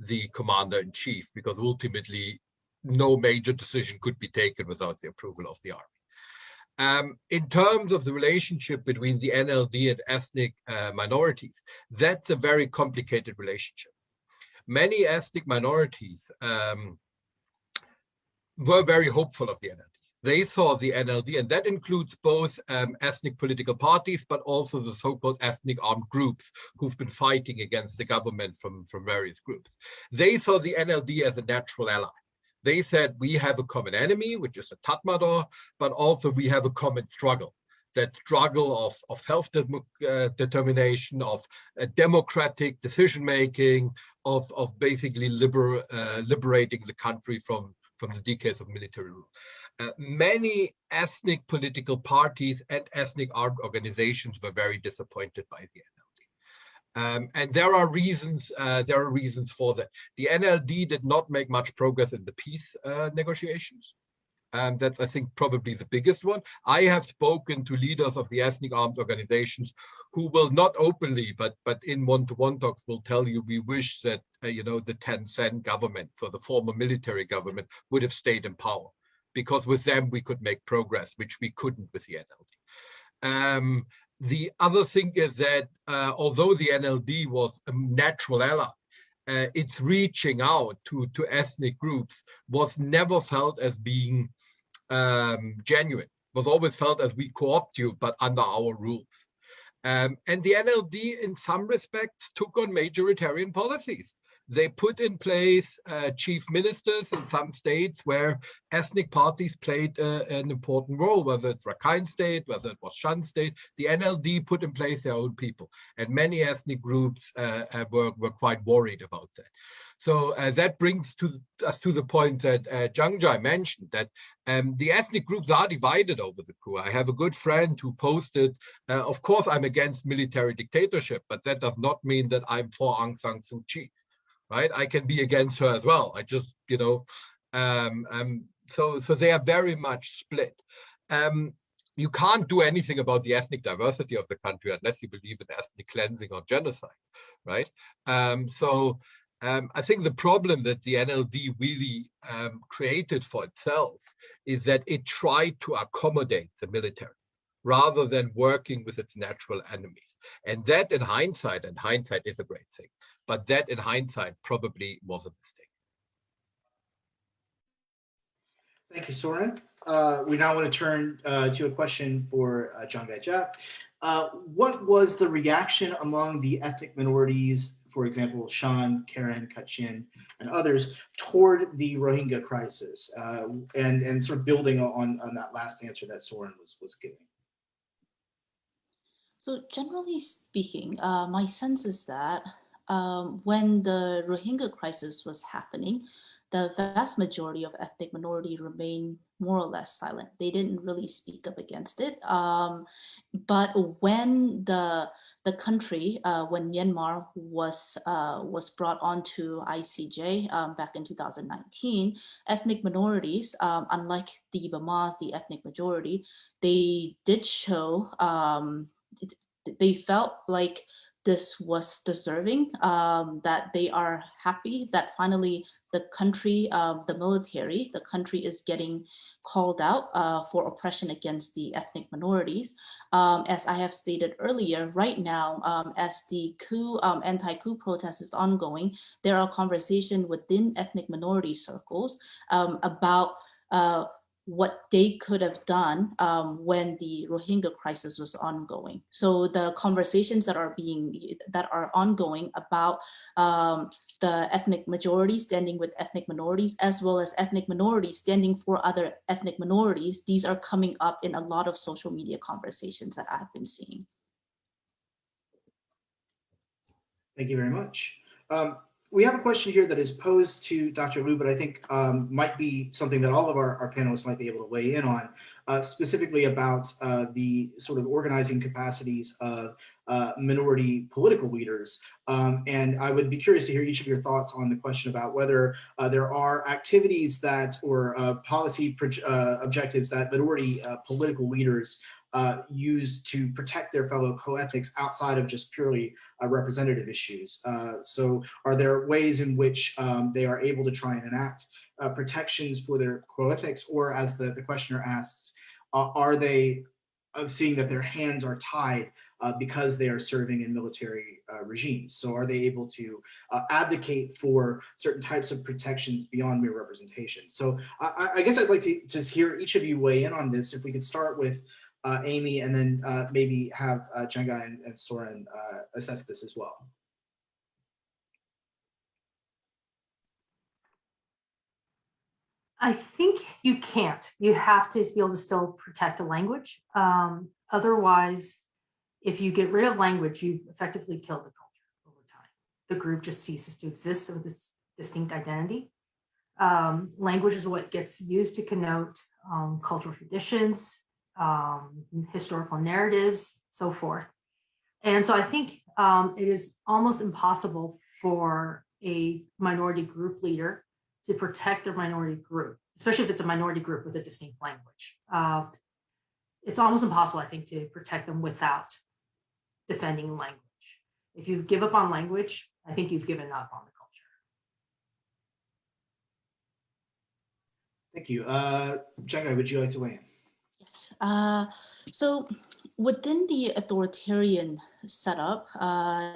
the commander-in-chief, because ultimately no major decision could be taken without the approval of the army. In terms of the relationship between the NLD and ethnic minorities, that's a very complicated relationship. Many ethnic minorities were very hopeful of the NLD. They saw the NLD, and that includes both ethnic political parties, but also the so-called ethnic armed groups who've been fighting against the government from various groups. They saw the NLD as a natural ally. They said, we have a common enemy, which is the Tatmadaw, but also we have a common struggle. That struggle of self-determination, of democratic decision-making, of basically liberating the country from the decades of military rule. Many ethnic political parties and ethnic armed organizations were very disappointed by the NLD. And there are reasons for that. The NLD did not make much progress in the peace negotiations. That's, I think, probably the biggest one. I have spoken to leaders of the ethnic armed organizations who will not openly, but in one-to-one talks will tell you, we wish that, the Tencent government, so the former military government, would have stayed in power, because with them we could make progress, which we couldn't with the NLD. The other thing is that although the NLD was a natural ally, its reaching out to ethnic groups was never felt as being genuine, was always felt as we co-opt you, but under our rules. And the NLD, in some respects, took on majoritarian policies. They put in place chief ministers in some states where ethnic parties played an important role, whether it's Rakhine State, whether it was Shan State. The NLD put in place their own people, and many ethnic groups were quite worried about that. So that brings us to the point that Jangai mentioned, that the ethnic groups are divided over the coup. I have a good friend who posted, of course, I'm against military dictatorship, but that does not mean that I'm for Aung San Suu Kyi. Right? I can be against her as well. I just, so they are very much split. You can't do anything about the ethnic diversity of the country unless you believe in ethnic cleansing or genocide, right? I think the problem that the NLD really created for itself is that it tried to accommodate the military rather than working with its natural enemies. And that in hindsight, and hindsight is a great thing, but that in hindsight probably was a mistake. Thank you, Soeren. We now want to turn to a question for Jangai Jap. What was the reaction among the ethnic minorities, for example, Shan, Karen, Kachin, and others, toward the Rohingya crisis? And sort of building on that last answer that Soeren was giving. So generally speaking, my sense is that when the Rohingya crisis was happening, the vast majority of ethnic minority remained more or less silent. They didn't really speak up against it. But when the country, when Myanmar was brought onto ICJ back in 2019, ethnic minorities, unlike the Bamas, the ethnic majority, they did show. They felt like this was deserving, that they are happy that finally the country, the military, the country is getting called out for oppression against the ethnic minorities. As I have stated earlier, right now, as the coup, anti-coup protest is ongoing, there are conversations within ethnic minority circles about what they could have done when the Rohingya crisis was ongoing. So the conversations that are ongoing about the ethnic majority standing with ethnic minorities, as well as ethnic minorities standing for other ethnic minorities, these are coming up in a lot of social media conversations that I've been seeing. Thank you very much. We have a question here that is posed to Dr. Liu, but I think might be something that all of our panelists might be able to weigh in on, specifically about the sort of organizing capacities of minority political leaders. And I would be curious to hear each of your thoughts on the question about whether there are activities that or policy objectives that minority political leaders use to protect their fellow co-ethnics outside of just purely representative issues. So are there ways in which they are able to try and enact protections for their co-ethnics, or as the questioner asks, are they seeing that their hands are tied because they are serving in military regimes? So are they able to advocate for certain types of protections beyond mere representation? So I guess I'd like to just hear each of you weigh in on this. If we could start with Amy, and then maybe have Jangai and Soeren assess this as well. I think you can't. You have to be able to still protect the language. Otherwise, if you get rid of language, you've effectively killed the culture over time. The group just ceases to exist with its distinct identity. Language is what gets used to connote cultural traditions, historical narratives, so forth. And so I think it is almost impossible for a minority group leader to protect their minority group, especially if it's a minority group with a distinct language. It's almost impossible, I think, to protect them without defending language. If you give up on language, I think you've given up on the culture. Thank you. Jangai, would you like to weigh in? Yes. So within the authoritarian setup,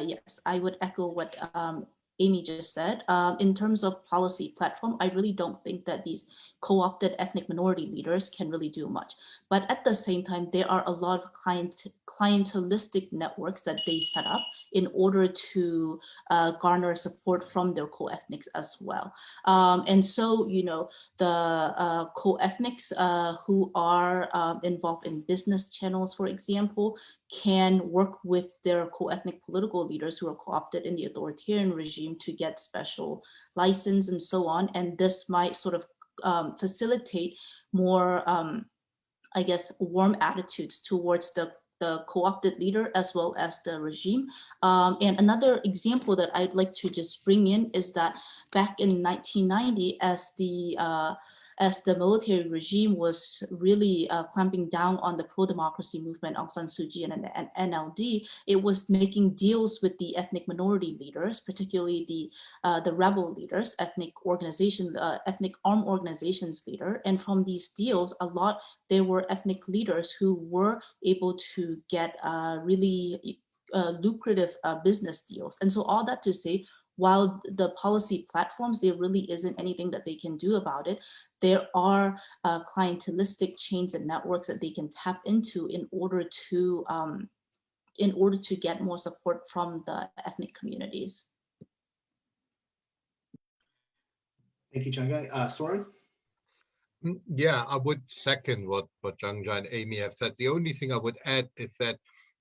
yes, I would echo what Amy just said. In terms of policy platform, I really don't think that these co-opted ethnic minority leaders can really do much. But at the same time, there are a lot of clientelistic networks that they set up in order to garner support from their co-ethnics as well. And so, you know, the co-ethnics who are involved in business channels, for example, can work with their co-ethnic political leaders who are co-opted in the authoritarian regime to get special license and so on. And this might sort of facilitate more, I guess, warm attitudes towards the co-opted leader as well as the regime. And another example that I'd like to just bring in is that back in 1990, as the military regime was really clamping down on the pro-democracy movement, Aung San Suu Kyi and NLD, it was making deals with the ethnic minority leaders, particularly the rebel leaders, ethnic organizations, ethnic armed organizations leader. And from these deals, there were ethnic leaders who were able to get really lucrative business deals. And so all that to say, while the policy platforms, there really isn't anything that they can do about it. There are clientelistic chains and networks that they can tap into in order to get more support from the ethnic communities. Thank you, Jangai. Soeren? Yeah, I would second what Jangai and Amy have said. The only thing I would add is that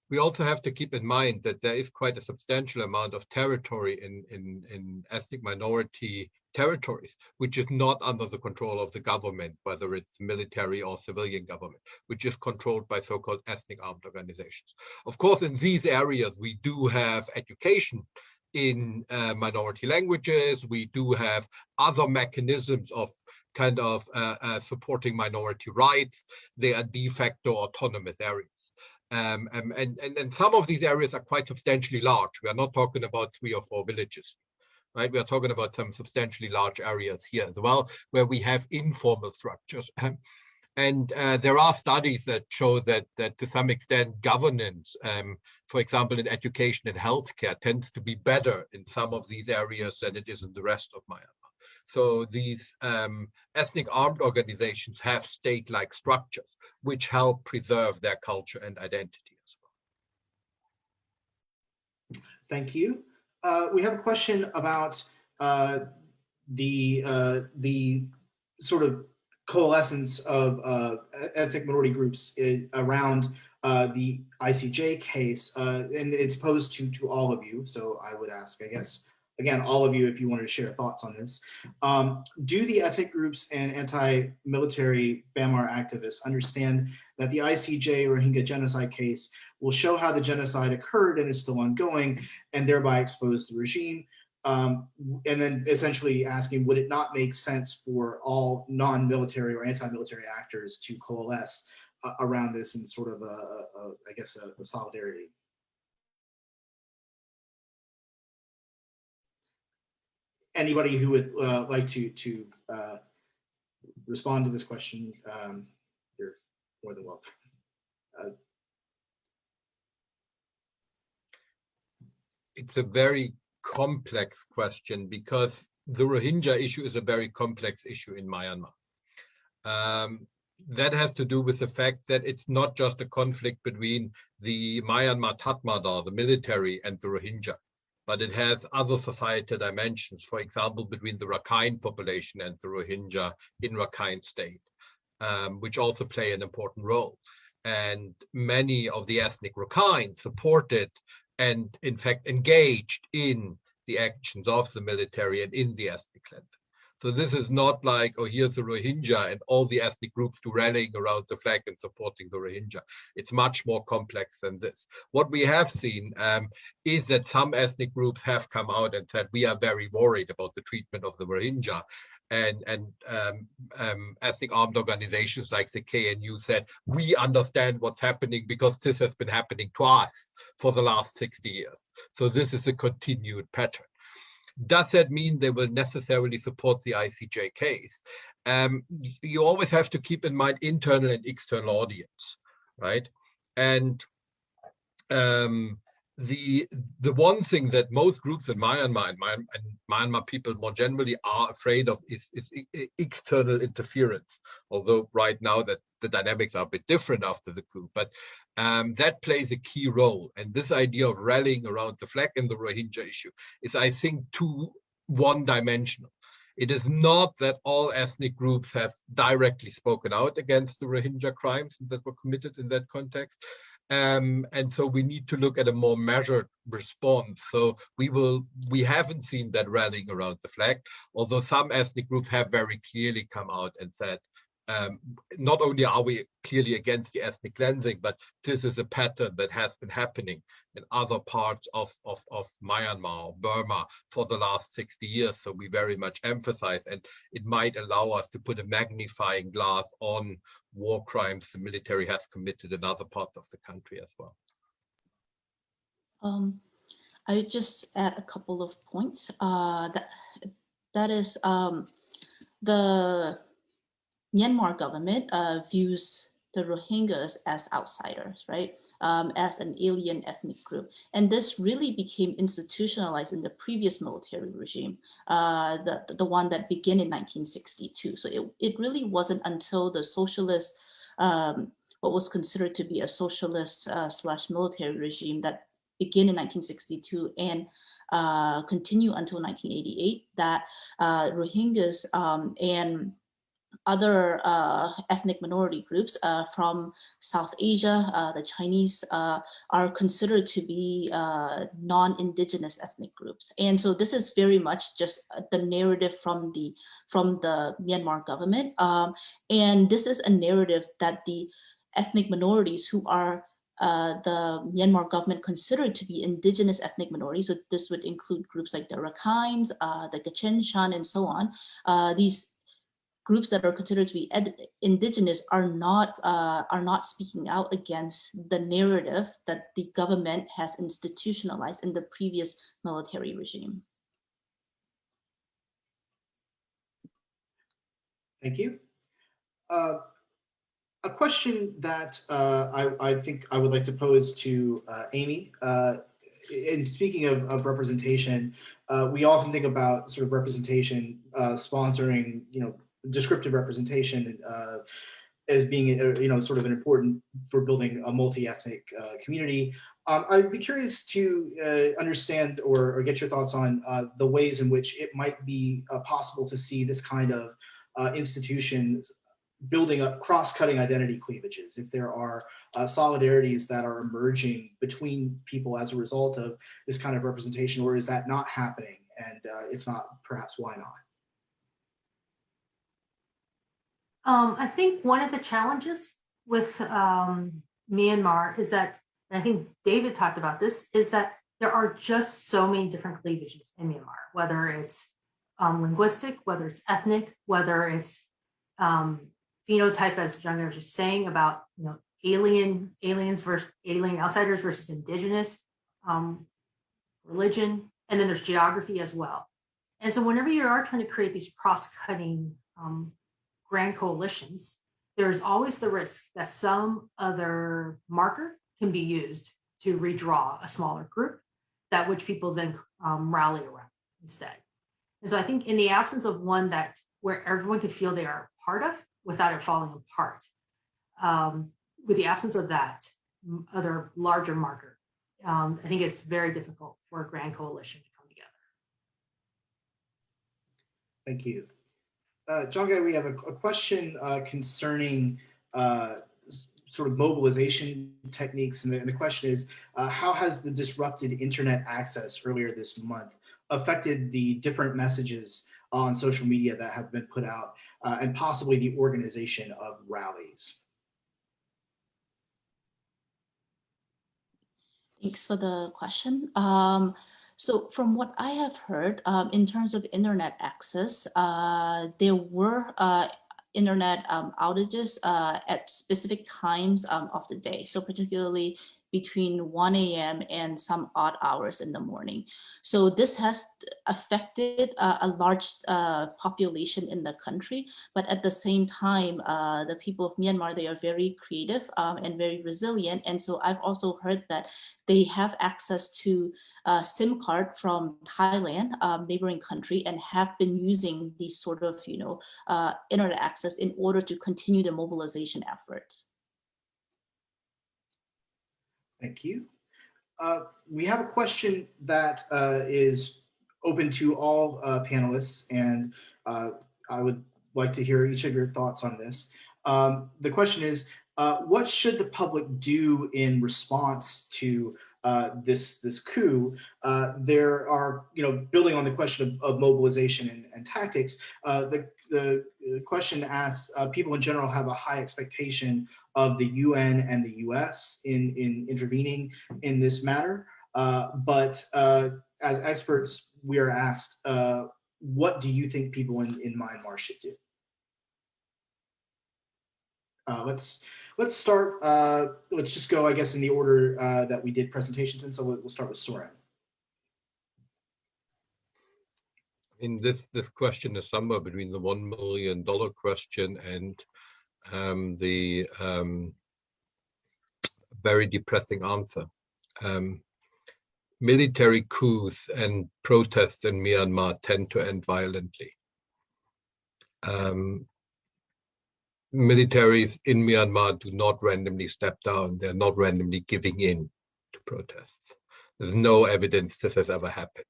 we also have to keep in mind that there is quite a substantial amount of territory in ethnic minority territories, which is not under the control of the government, whether it's military or civilian government, which is controlled by so-called ethnic armed organizations. Of course, in these areas, we do have education in minority languages. We do have other mechanisms of kind of supporting minority rights. They are de facto autonomous areas. And some of these areas are quite substantially large. We are not talking about 3 or 4 villages, right? We are talking about some substantially large areas here as well, where we have informal structures. And there are studies that show that to some extent governance, for example, in education and healthcare, tends to be better in some of these areas than it is in the rest of Myanmar. So these ethnic armed organizations have state-like structures which help preserve their culture and identity as well. Thank you. We have a question about the sort of coalescence of ethnic minority groups around the ICJ case, and it's posed to all of you. So I would ask, I guess, again, all of you, if you wanted to share thoughts on this. Do the ethnic groups and anti-military Myanmar activists understand that the ICJ Rohingya genocide case will show how the genocide occurred and is still ongoing, and thereby expose the regime? And then essentially asking, would it not make sense for all non-military or anti-military actors to coalesce around this in sort of I guess a solidarity? Anybody who would like to respond to this question, you're more than welcome. It's a very complex question because the Rohingya issue is a very complex issue in Myanmar. That has to do with the fact that it's not just a conflict between the Myanmar Tatmadaw, the military, and the Rohingya, but it has other societal dimensions, for example, between the Rakhine population and the Rohingya in Rakhine state, which also play an important role. And many of the ethnic Rakhine supported and in fact engaged in the actions of the military and in the ethnic cleansing. So this is not like, oh, here's the Rohingya and all the ethnic groups do rallying around the flag and supporting the Rohingya. It's much more complex than this. What we have seen is that some ethnic groups have come out and said, we are very worried about the treatment of the Rohingya. And ethnic armed organizations like the KNU said, we understand what's happening because this has been happening to us for the last 60 years. So this is a continued pattern. Does that mean they will necessarily support the ICJ case? You always have to keep in mind internal and external audience, right? And the one thing that most groups in Myanmar and Myanmar people more generally are afraid of is external interference. Although right now that the dynamics are a bit different after the coup, but that plays a key role. And this idea of rallying around the flag in the Rohingya issue is, I think, too one-dimensional. It is not that all ethnic groups have directly spoken out against the Rohingya crimes that were committed in that context. And so we need to look at a more measured response. So we haven't seen that rallying around the flag, although some ethnic groups have very clearly come out and said, not only are we clearly against the ethnic cleansing, but this is a pattern that has been happening in other parts of Myanmar or Burma for the last 60 years. So we very much emphasize, and it might allow us to put a magnifying glass on war crimes the military has committed in other parts of the country as well. I would just add a couple of points. That is the Myanmar government views the Rohingyas as outsiders, right? as an alien ethnic group. And this really became institutionalized in the previous military regime, the one that began in 1962. So it really wasn't until the socialist, what was considered to be a socialist slash military regime that began in 1962 and continue until 1988 that Rohingyas and other ethnic minority groups from South Asia, the Chinese, are considered to be non-indigenous ethnic groups. And so this is very much just the narrative from the Myanmar government. And this is a narrative that the ethnic minorities who are the Myanmar government considered to be indigenous ethnic minorities, so this would include groups like the Rakhines, the Kachin, Shan, and so on. These groups that are considered to be indigenous are not speaking out against the narrative that the government has institutionalized in the previous military regime. Thank you. A question that I think I would like to pose to Amy. In speaking of representation, we often think about sort of representation sponsoring, descriptive representation as being, sort of an important for building a multi-ethnic community. I'd be curious to understand or get your thoughts on the ways in which it might be possible to see this kind of institution building up cross-cutting identity cleavages, if there are solidarities that are emerging between people as a result of this kind of representation, or is that not happening? And if not, perhaps why not? I think one of the challenges with Myanmar is that, and I think David talked about this, is that there are just so many different cleavages in Myanmar, whether it's linguistic, whether it's ethnic, whether it's phenotype, as Jangai was just saying about, aliens versus alien outsiders versus indigenous, religion, and then there's geography as well. And so whenever you are trying to create these cross-cutting grand coalitions, there's always the risk that some other marker can be used to redraw a smaller group that which people then rally around instead. And so I think in the absence of one that where everyone can feel they are part of without it falling apart, with the absence of that other larger marker, I think it's very difficult for a grand coalition to come together. Thank you. Jangai, we have a question concerning sort of mobilization techniques. And the question is, how has the disrupted internet access earlier this month affected the different messages on social media that have been put out and possibly the organization of rallies? Thanks for the question. So from what I have heard, in terms of internet access, there were internet outages at specific times of the day. So particularly between 1 a.m. and some odd hours in the morning. So this has affected a large population in the country, but at the same time, the people of Myanmar, they are very creative and very resilient. And so I've also heard that they have access to a SIM card from Thailand, neighboring country, and have been using these sort of, internet access in order to continue the mobilization efforts. Thank you. We have a question that is open to all panelists, and I would like to hear each of your thoughts on this. The question is, what should the public do in response to this coup? There are, building on the question of mobilization and tactics, the question asks, people in general have a high expectation of the UN and the US in intervening in this matter. But as experts, we are asked, what do you think people in Myanmar should do? Let's start, let's just go, I guess, in the order that we did presentations in. So we'll start with Soeren. In this question is somewhere between the $1 million question and the very depressing answer. Military coups and protests in Myanmar tend to end violently. Militaries in Myanmar do not randomly step down. They're not randomly giving in to protests. There's no evidence this has ever happened.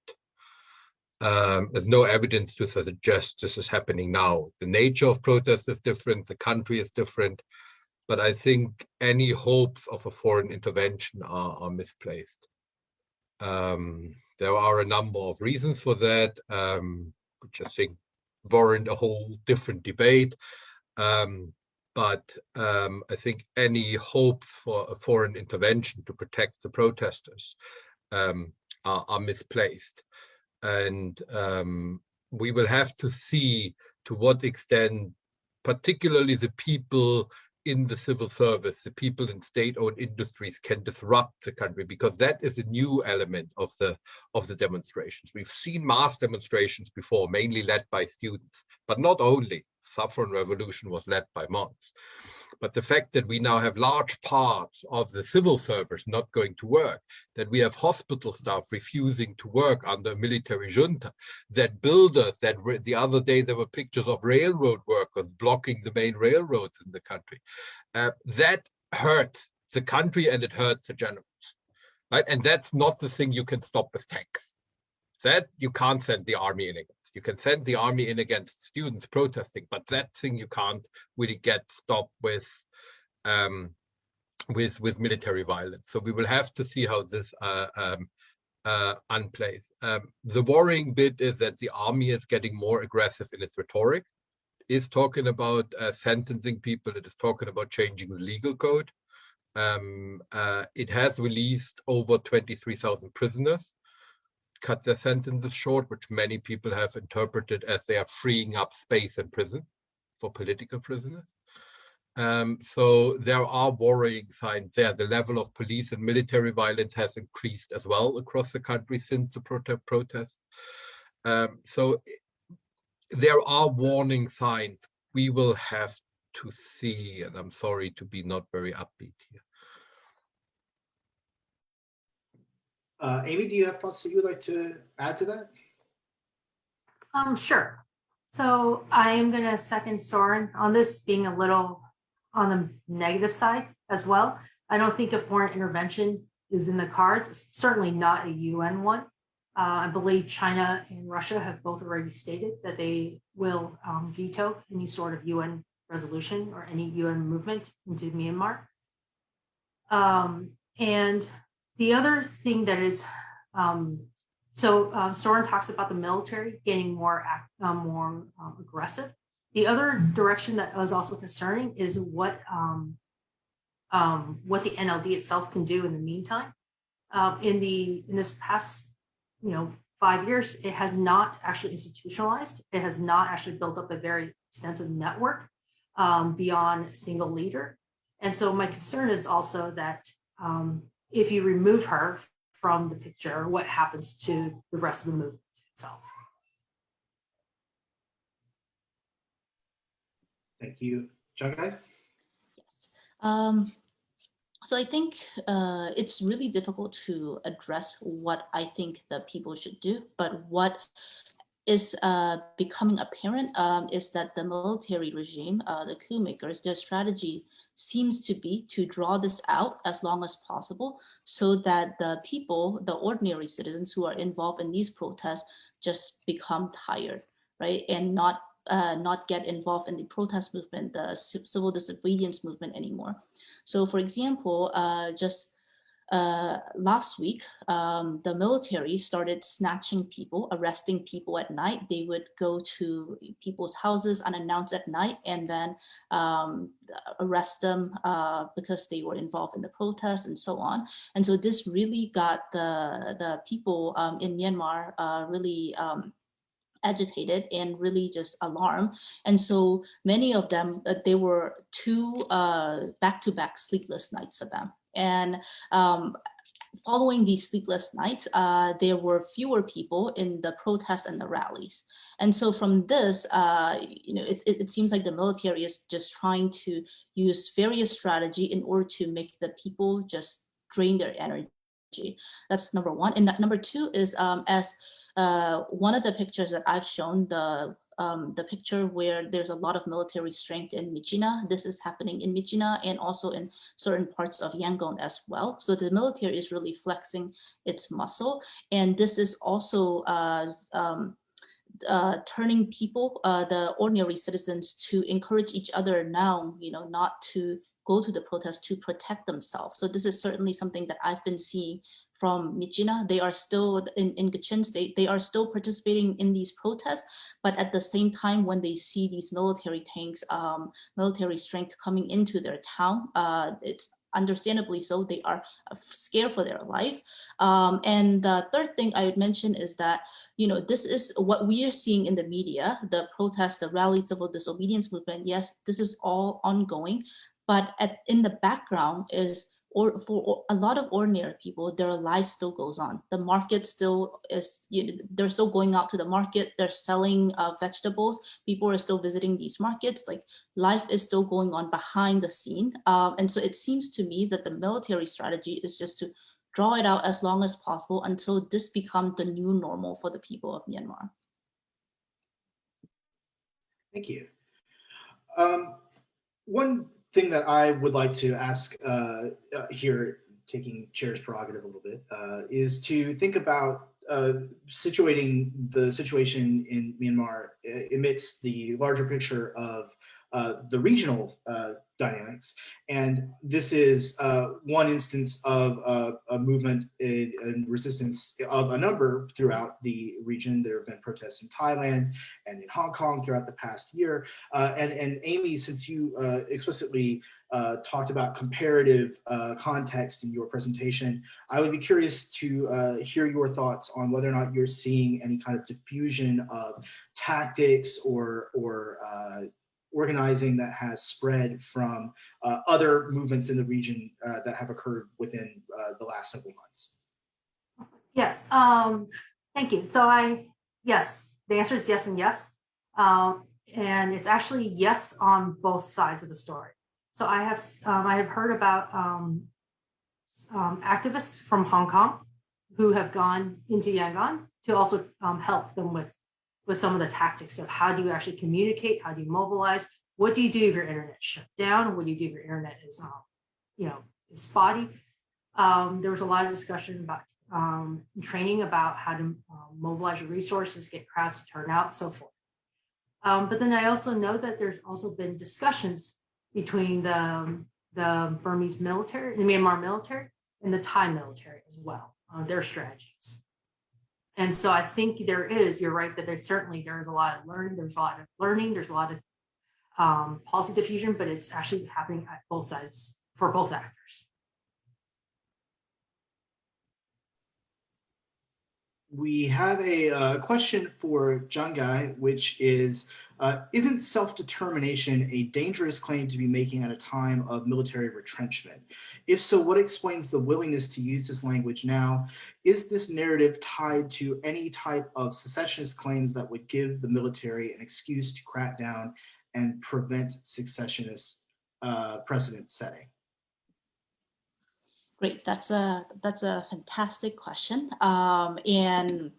There's no evidence to suggest this is happening now. The nature of protests is different. The country is different. But I think any hopes of a foreign intervention are misplaced. There are a number of reasons for that, which I think warrant a whole different debate. But I think any hopes for a foreign intervention to protect the protesters are misplaced. And we will have to see to what extent, particularly the people in the civil service, the people in state-owned industries can disrupt the country, because that is a new element of the demonstrations. We've seen mass demonstrations before, mainly led by students, but not only. Saffron Revolution was led by monks. But the fact that we now have large parts of the civil service not going to work, that we have hospital staff refusing to work under a military junta, that builders, that the other day there were pictures of railroad workers blocking the main railroads in the country. That hurts the country and it hurts the generals, right? And that's not the thing you can stop with tanks. That you can't send the army in against. You can send the army in against students protesting, but that thing you can't really get stopped with military violence. So we will have to see how this unplays. The worrying bit is that the army is getting more aggressive in its rhetoric. It is talking about sentencing people. It is talking about changing the legal code. It has released over 23,000 prisoners, cut their sentences short, which many people have interpreted as they are freeing up space in prison for political prisoners. So there are worrying signs there. The level of police and military violence has increased as well across the country since the protest. So there are warning signs. We will have to see, and I'm sorry to be not very upbeat here. Amy, do you have thoughts that you would like to add to that? Sure. So I am going to second Soeren on this being a little on the negative side as well. I don't think a foreign intervention is in the cards. It's certainly not a UN one. I believe China and Russia have both already stated that they will veto any sort of UN resolution or any UN movement into Myanmar. And the other thing that is, Soeren talks about the military getting more aggressive. The other direction that was also concerning is what the NLD itself can do in the meantime. In this past 5 years, it has not actually institutionalized. It has not actually built up a very extensive network beyond a single leader. And so my concern is also that if you remove her from the picture, what happens to the rest of the movement itself? Thank you. Jangai? Yes. So I think it's really difficult to address what I think the people should do, but what is becoming apparent is that the military regime, the coup makers, their strategy seems to be to draw this out as long as possible so that the people, the ordinary citizens who are involved in these protests just become tired, right? And not get involved in the protest movement, the civil disobedience movement anymore. So for example, just last week, the military started snatching people, arresting people at night. They would go to people's houses unannounced at night and then arrest them because they were involved in the protests and so on. And so this really got the people in Myanmar really agitated and really just alarmed. And so many of them, there were two back-to-back sleepless nights for them. And following these sleepless nights, there were fewer people in the protests and the rallies. And so from this, it seems like the military is just trying to use various strategy in order to make the people just drain their energy. That's number one. And number two is as one of the pictures that I've shown, the picture where there's a lot of military strength in Myitkyina. This is happening in Myitkyina and also in certain parts of Yangon as well. So the military is really flexing its muscle. And this is also turning people, the ordinary citizens, to encourage each other now, not to go to the protest, to protect themselves. So this is certainly something that I've been seeing from Myitkyina. They are still in Kachin State, they are still participating in these protests, but at the same time, when they see these military tanks, military strength coming into their town, it's understandably so, they are scared for their life. And the third thing I would mention is that, this is what we are seeing in the media, the protests, the rally, civil disobedience movement. Yes, this is all ongoing, but in the background is, or for a lot of ordinary people, their life still goes on. The market still is, they're still going out to the market, they're selling vegetables, people are still visiting these markets, like life is still going on behind the scene. And so it seems to me that the military strategy is just to draw it out as long as possible until this becomes the new normal for the people of Myanmar. Thank you. One thing that I would like to ask here, taking chair's prerogative a little bit, is to think about situating the situation in Myanmar amidst the larger picture of the regional dynamics. And this is one instance of a movement in resistance of a number throughout the region. There have been protests in Thailand and in Hong Kong throughout the past year. And Amy, since you explicitly talked about comparative context in your presentation, I would be curious to hear your thoughts on whether or not you're seeing any kind of diffusion of tactics or organizing that has spread from other movements in the region that have occurred within the last several months. Yes, thank you. So yes, the answer is yes and yes. And it's actually yes on both sides of the story. So I have heard about activists from Hong Kong who have gone into Yangon to also help them with some of the tactics of how do you actually communicate, how do you mobilize, what do you do if your internet shut down, what do you do if your internet is is spotty. There was a lot of discussion about training about how to mobilize your resources, get crowds to turn out, so forth. But then I also know that there's also been discussions between the Burmese military, the Myanmar military, and the Thai military as well, their strategies. And so I think you're right, that there's a lot of learning, there's a lot of policy diffusion, but it's actually happening at both sides for both actors. We have a question for Jangai, which is, isn't self-determination a dangerous claim to be making at a time of military retrenchment? If so, what explains the willingness to use this language now? Is this narrative tied to any type of secessionist claims that would give the military an excuse to crack down and prevent secessionist precedent setting? Great, that's a fantastic question, and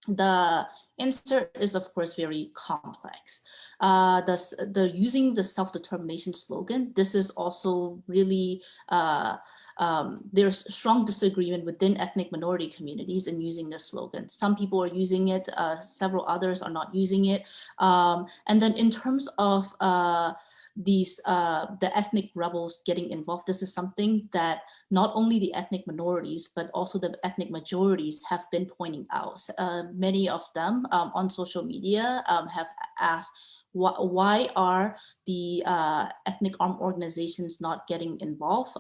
the answer is of course very complex. The using the self-determination slogan, this is also really there's strong disagreement within ethnic minority communities in using this slogan. Some people are using it, several others are not using it, and then in terms of the ethnic rebels getting involved, this is something that not only the ethnic minorities, but also the ethnic majorities have been pointing out. Many of them on social media have asked, why are the ethnic armed organizations not getting involved?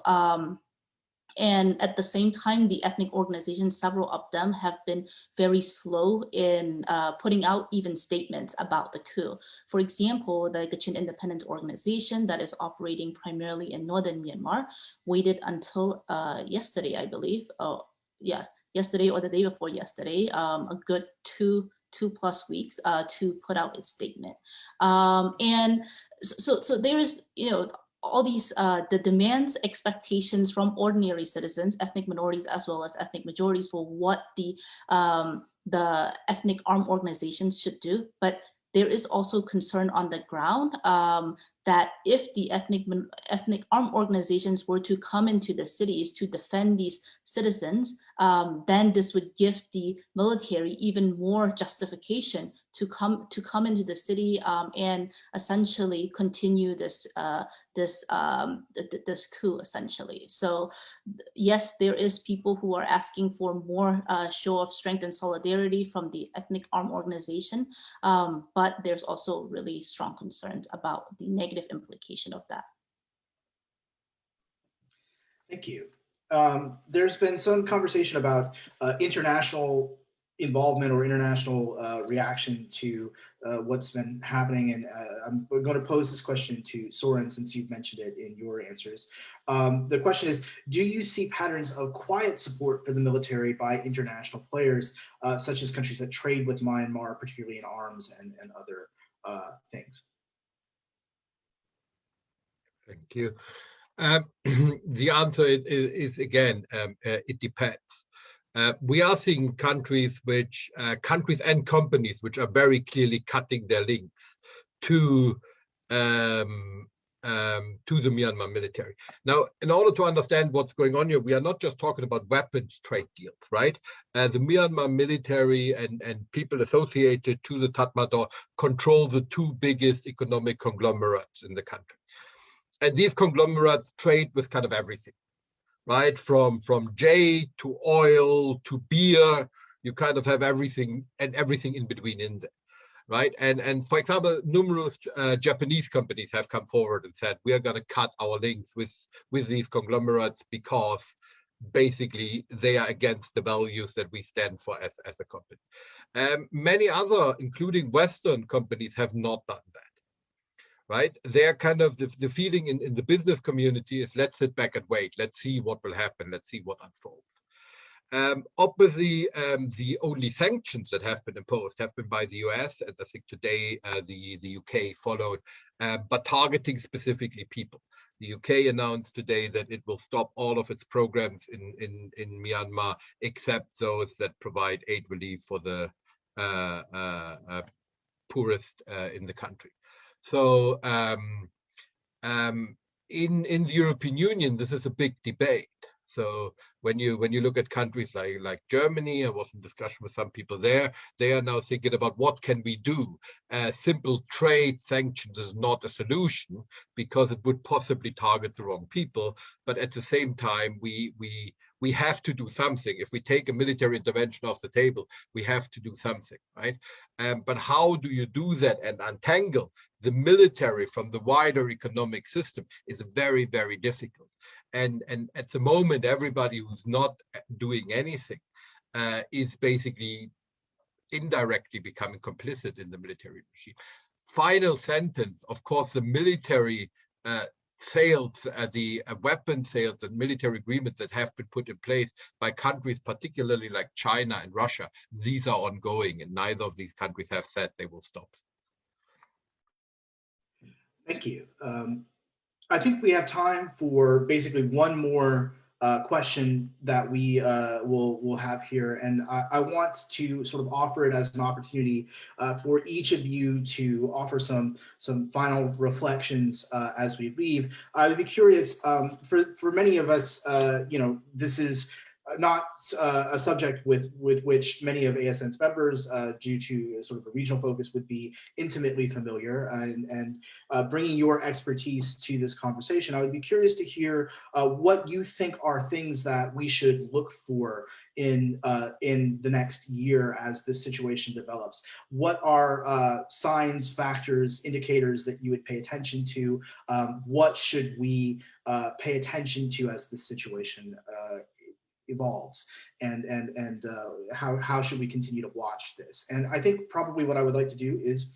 And at the same time, the ethnic organizations, several of them have been very slow in putting out even statements about the coup. For example, the Kachin Independence Organization that is operating primarily in northern Myanmar waited until yesterday, I believe. Yesterday or the day before yesterday, a good two plus weeks to put out its statement. And so there is, all these the demands, expectations from ordinary citizens, ethnic minorities as well as ethnic majorities for what the ethnic armed organizations should do. But there is also concern on the ground that if the ethnic armed organizations were to come into the cities to defend these citizens, then this would give the military even more justification to come into the city and essentially continue this coup essentially. So yes, there is people who are asking for more show of strength and solidarity from the ethnic armed organization, but there's also really strong concerns about the negative implication of that. Thank you. There's been some conversation about international involvement or international reaction to what's been happening. And I'm going to pose this question to Soeren, since you've mentioned it in your answers. The question is, do you see patterns of quiet support for the military by international players, such as countries that trade with Myanmar, particularly in arms and other things? Thank you. The answer is again, it depends. We are seeing countries and companies which are very clearly cutting their links to the Myanmar military. Now, in order to understand what's going on here, we are not just talking about weapons trade deals, right? The Myanmar military and people associated to the Tatmadaw control the two biggest economic conglomerates in the country. And these conglomerates trade with kind of everything, right? From jade to oil to beer, you kind of have everything and everything in between in there, right? And for example, numerous Japanese companies have come forward and said, we are going to cut our links with these conglomerates because basically they are against the values that we stand for as a company. Many other, including Western companies, have not done that. Right? They're kind of the feeling in the business community is, let's sit back and wait. Let's see what will happen. Let's see what unfolds. Obviously, the only sanctions that have been imposed have been by the US, and I think today the UK followed, but targeting specifically people. The UK announced today that it will stop all of its programs in Myanmar, except those that provide aid relief for the poorest in the country. So in the European Union, this is a big debate. So when you look at countries like Germany, I was in discussion with some people there, they are now thinking about what can we do. Simple trade sanctions is not a solution because it would possibly target the wrong people. But at the same time, we have to do something. If we take a military intervention off the table, we have to do something, right? But how do you do that and untangle the military from the wider economic system is very, very difficult. And at the moment, everybody who's not doing anything is basically indirectly becoming complicit in the military regime. Final sentence, of course, the military sales, the weapon sales and military agreements that have been put in place by countries, particularly like China and Russia, these are ongoing, and neither of these countries have said they will stop. Thank you. I think we have time for basically one more question that we will have here, and I want to sort of offer it as an opportunity for each of you to offer some final reflections as we leave. I would be curious, for many of us, this is not a subject with which many of ASN's members, due to sort of a regional focus, would be intimately familiar. And bringing your expertise to this conversation, I would be curious to hear what you think are things that we should look for in the next year as this situation develops. What are signs, factors, indicators that you would pay attention to? What should we pay attention to as this situation evolves, and how should we continue to watch this? And I think probably what I would like to do is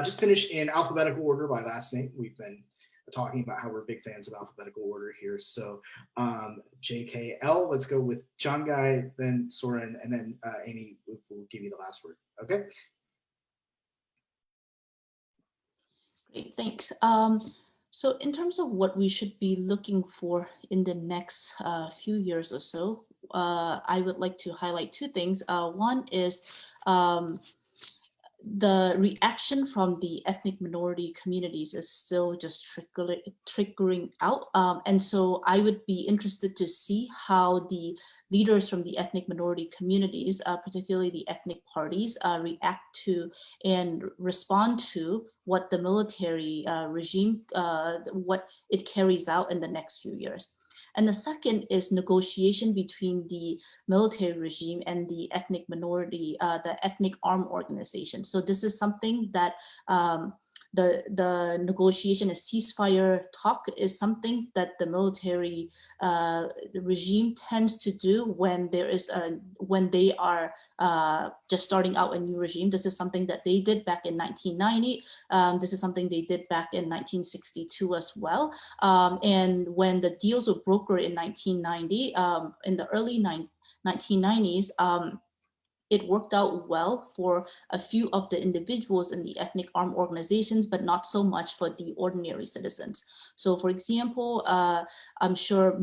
just finish in alphabetical order by last name. We've been talking about how we're big fans of alphabetical order here. So JKL, let's go with Jangai, then Soeren, and then Amy will give you the last word. Okay. Great, thanks. So in terms of what we should be looking for in the next few years or so, I would like to highlight two things. One is the reaction from the ethnic minority communities is still just trickling out. And so I would be interested to see how the leaders from the ethnic minority communities, particularly the ethnic parties, react to and respond to what the military regime, what it carries out in the next few years. And the second is negotiation between the military regime and the ethnic minority, the ethnic armed organization. So this is something that the negotiation, a ceasefire talk, is something that the military the regime tends to do when there is when they are just starting out a new regime. This is something that they did back in 1990. This is something they did back in 1962 as well. And when the deals were brokered in 1990, in the early 1990s, it worked out well for a few of the individuals in the ethnic armed organizations, but not so much for the ordinary citizens. So for example, I'm sure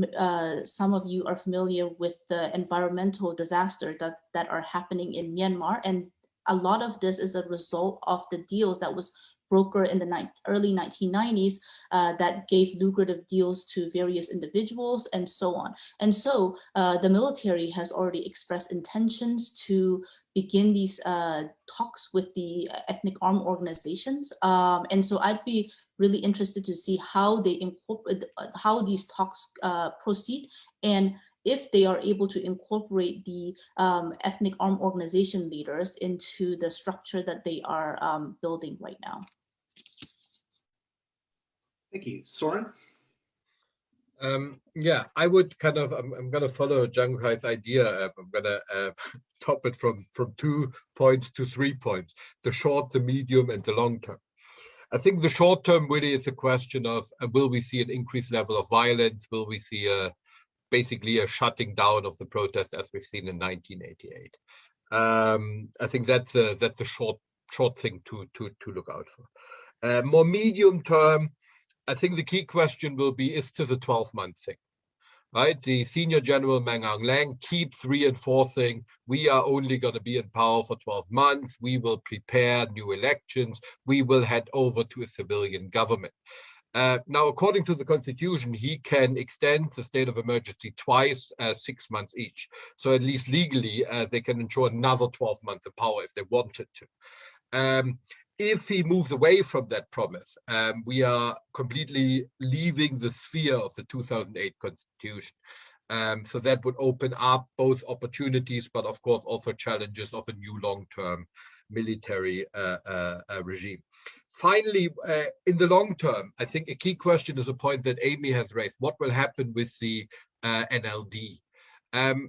some of you are familiar with the environmental disasters that are happening in Myanmar. And a lot of this is a result of the deals that was brokered in the early 1990s that gave lucrative deals to various individuals and so on. And so the military has already expressed intentions to begin these talks with the ethnic armed organizations. And so I'd be really interested to see how they incorporate, how these talks proceed, and if they are able to incorporate the ethnic armed organization leaders into the structure that they are building right now. Thank you. Soeren? Yeah, I would kind of, I'm going to follow Jangai's idea. I'm going to top it from 2 points to 3 points, the short, the medium, and the long term. I think the short term really is a question of, will we see an increased level of violence? Will we see basically a shutting down of the protests as we've seen in 1988? I think that's a short thing to look out for. More medium term, I think the key question will be, is this a 12-month thing? Right? The Senior General Mang Aung Hlaing keeps reinforcing, we are only going to be in power for 12 months. We will prepare new elections. We will head over to a civilian government. Now, according to the Constitution, he can extend the state of emergency twice, 6 months each. So at least legally, they can ensure another 12 months of power if they wanted to. If he moves away from that promise, we are completely leaving the sphere of the 2008 Constitution. So that would open up both opportunities, but of course also challenges of a new long-term military regime. Finally, in the long term, I think a key question is a point that Amy has raised. What will happen with the NLD?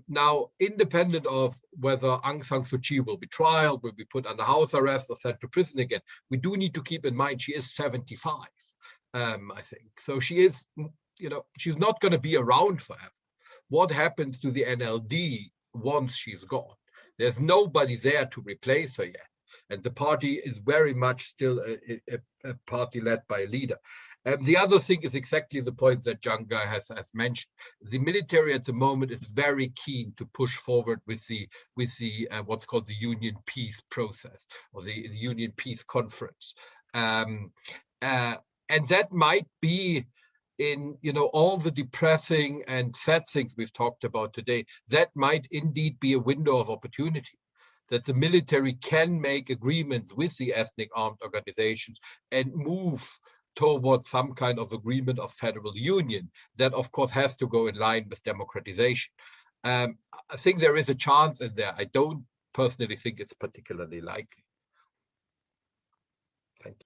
Now, independent of whether Aung San Suu Kyi will be trialed, will be put under house arrest or sent to prison again, we do need to keep in mind she is 75, I think. So she is, she's not going to be around forever. What happens to the NLD once she's gone? There's nobody there to replace her yet. And the party is very much still a party led by a leader. The other thing is exactly the point that Jangai has mentioned. The military at the moment is very keen to push forward with the what's called the Union Peace process, or the Union Peace Conference. And that might be in all the depressing and sad things we've talked about today, that might indeed be a window of opportunity, that the military can make agreements with the ethnic armed organizations and move towards some kind of agreement of federal union. That, of course, has to go in line with democratization. I think there is a chance in there. I don't personally think it's particularly likely. Thank you.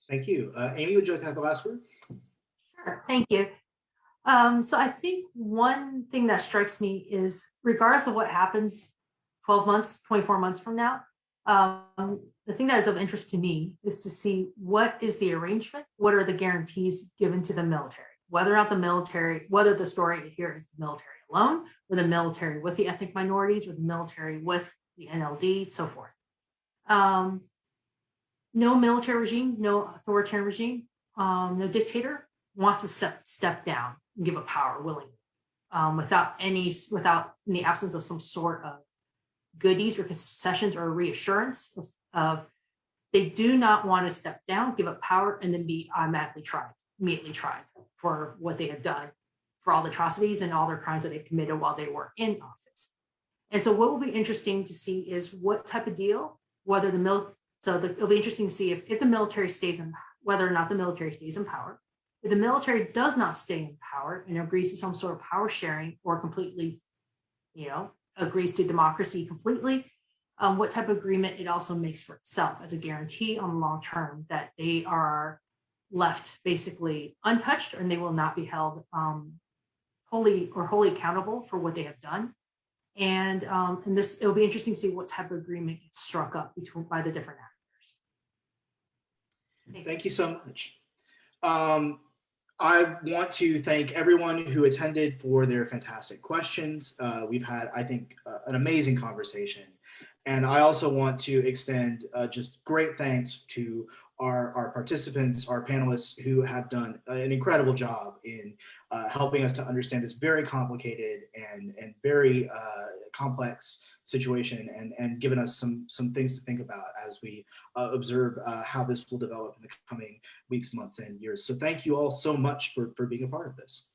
Thank you. Amy, would you like to have the last word? Sure, thank you. So I think one thing that strikes me is, regardless of what happens 12 months, 24 months from now, the thing that is of interest to me is to see what is the arrangement, what are the guarantees given to the military, whether or not the military, whether the story here is the military alone, or the military with the ethnic minorities, or the military with the NLD, so forth. No military regime, no authoritarian regime, no dictator wants to step down and give up power willingly, without in the absence of some sort of goodies or concessions or reassurance of they do not want to step down, give up power, and then be immediately tried for what they have done, for all the atrocities and all their crimes that they committed while they were in office. And so what will be interesting to see is what type of deal, whether it'll be interesting to see if the military stays in, whether or not the military stays in power. If the military does not stay in power and agrees to some sort of power sharing or completely, agrees to democracy completely, what type of agreement it also makes for itself as a guarantee on the long term that they are left basically untouched and they will not be held wholly accountable for what they have done. And it'll be interesting to see what type of agreement gets struck up by the different actors. Thank you so much. I want to thank everyone who attended for their fantastic questions. We've had, I think, an amazing conversation. And I also want to extend just great thanks to our participants, our panelists, who have done an incredible job in helping us to understand this very complicated and very complex situation, and given us some things to think about as we observe how this will develop in the coming weeks, months, and years. So thank you all so much for being a part of this.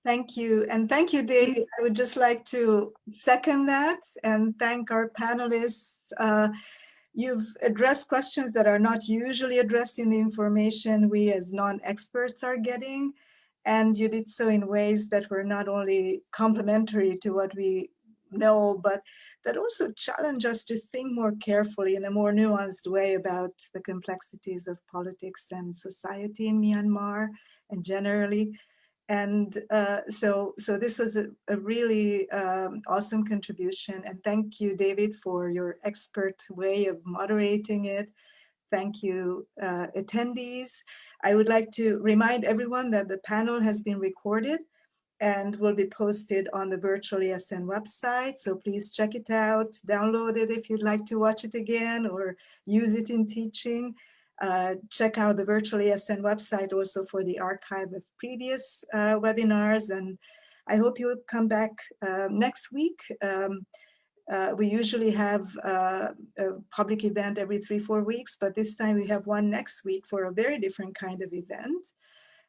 Thank you. And thank you, David. I would just like to second that and thank our panelists. You've addressed questions that are not usually addressed in the information we as non-experts are getting. And you did so in ways that were not only complementary to what we know, but that also challenge us to think more carefully in a more nuanced way about the complexities of politics and society in Myanmar and generally. And so this was a really awesome contribution. And thank you, David, for your expert way of moderating it. Thank you, attendees. I would like to remind everyone that the panel has been recorded and will be posted on the Virtual ESN website. So please check it out, download it if you'd like to watch it again or use it in teaching. Check out the Virtual ESN website also for the archive of previous webinars. And I hope you'll come back next week. We usually have a public event every 3-4 weeks, but this time we have one next week for a very different kind of event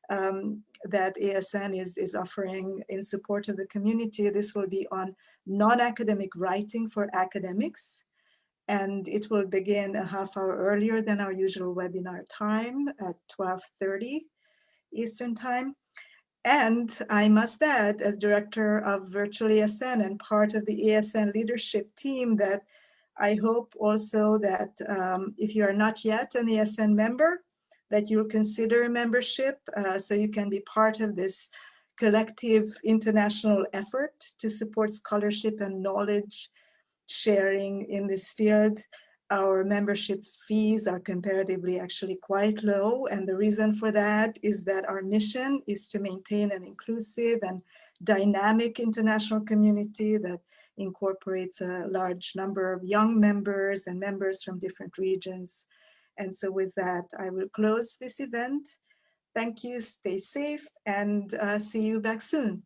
that ASN is offering in support of the community. This will be on non-academic writing for academics. And it will begin a half hour earlier than our usual webinar time at 12:30 Eastern Time. And I must add, as director of Virtual ESN and part of the ESN leadership team, that I hope also that if you are not yet an ESN member, that you'll consider membership so you can be part of this collective international effort to support scholarship and knowledge sharing in this field. Our membership fees are comparatively actually quite low. And the reason for that is that our mission is to maintain an inclusive and dynamic international community that incorporates a large number of young members and members from different regions. And so with that, I will close this event. Thank you, stay safe, and see you back soon.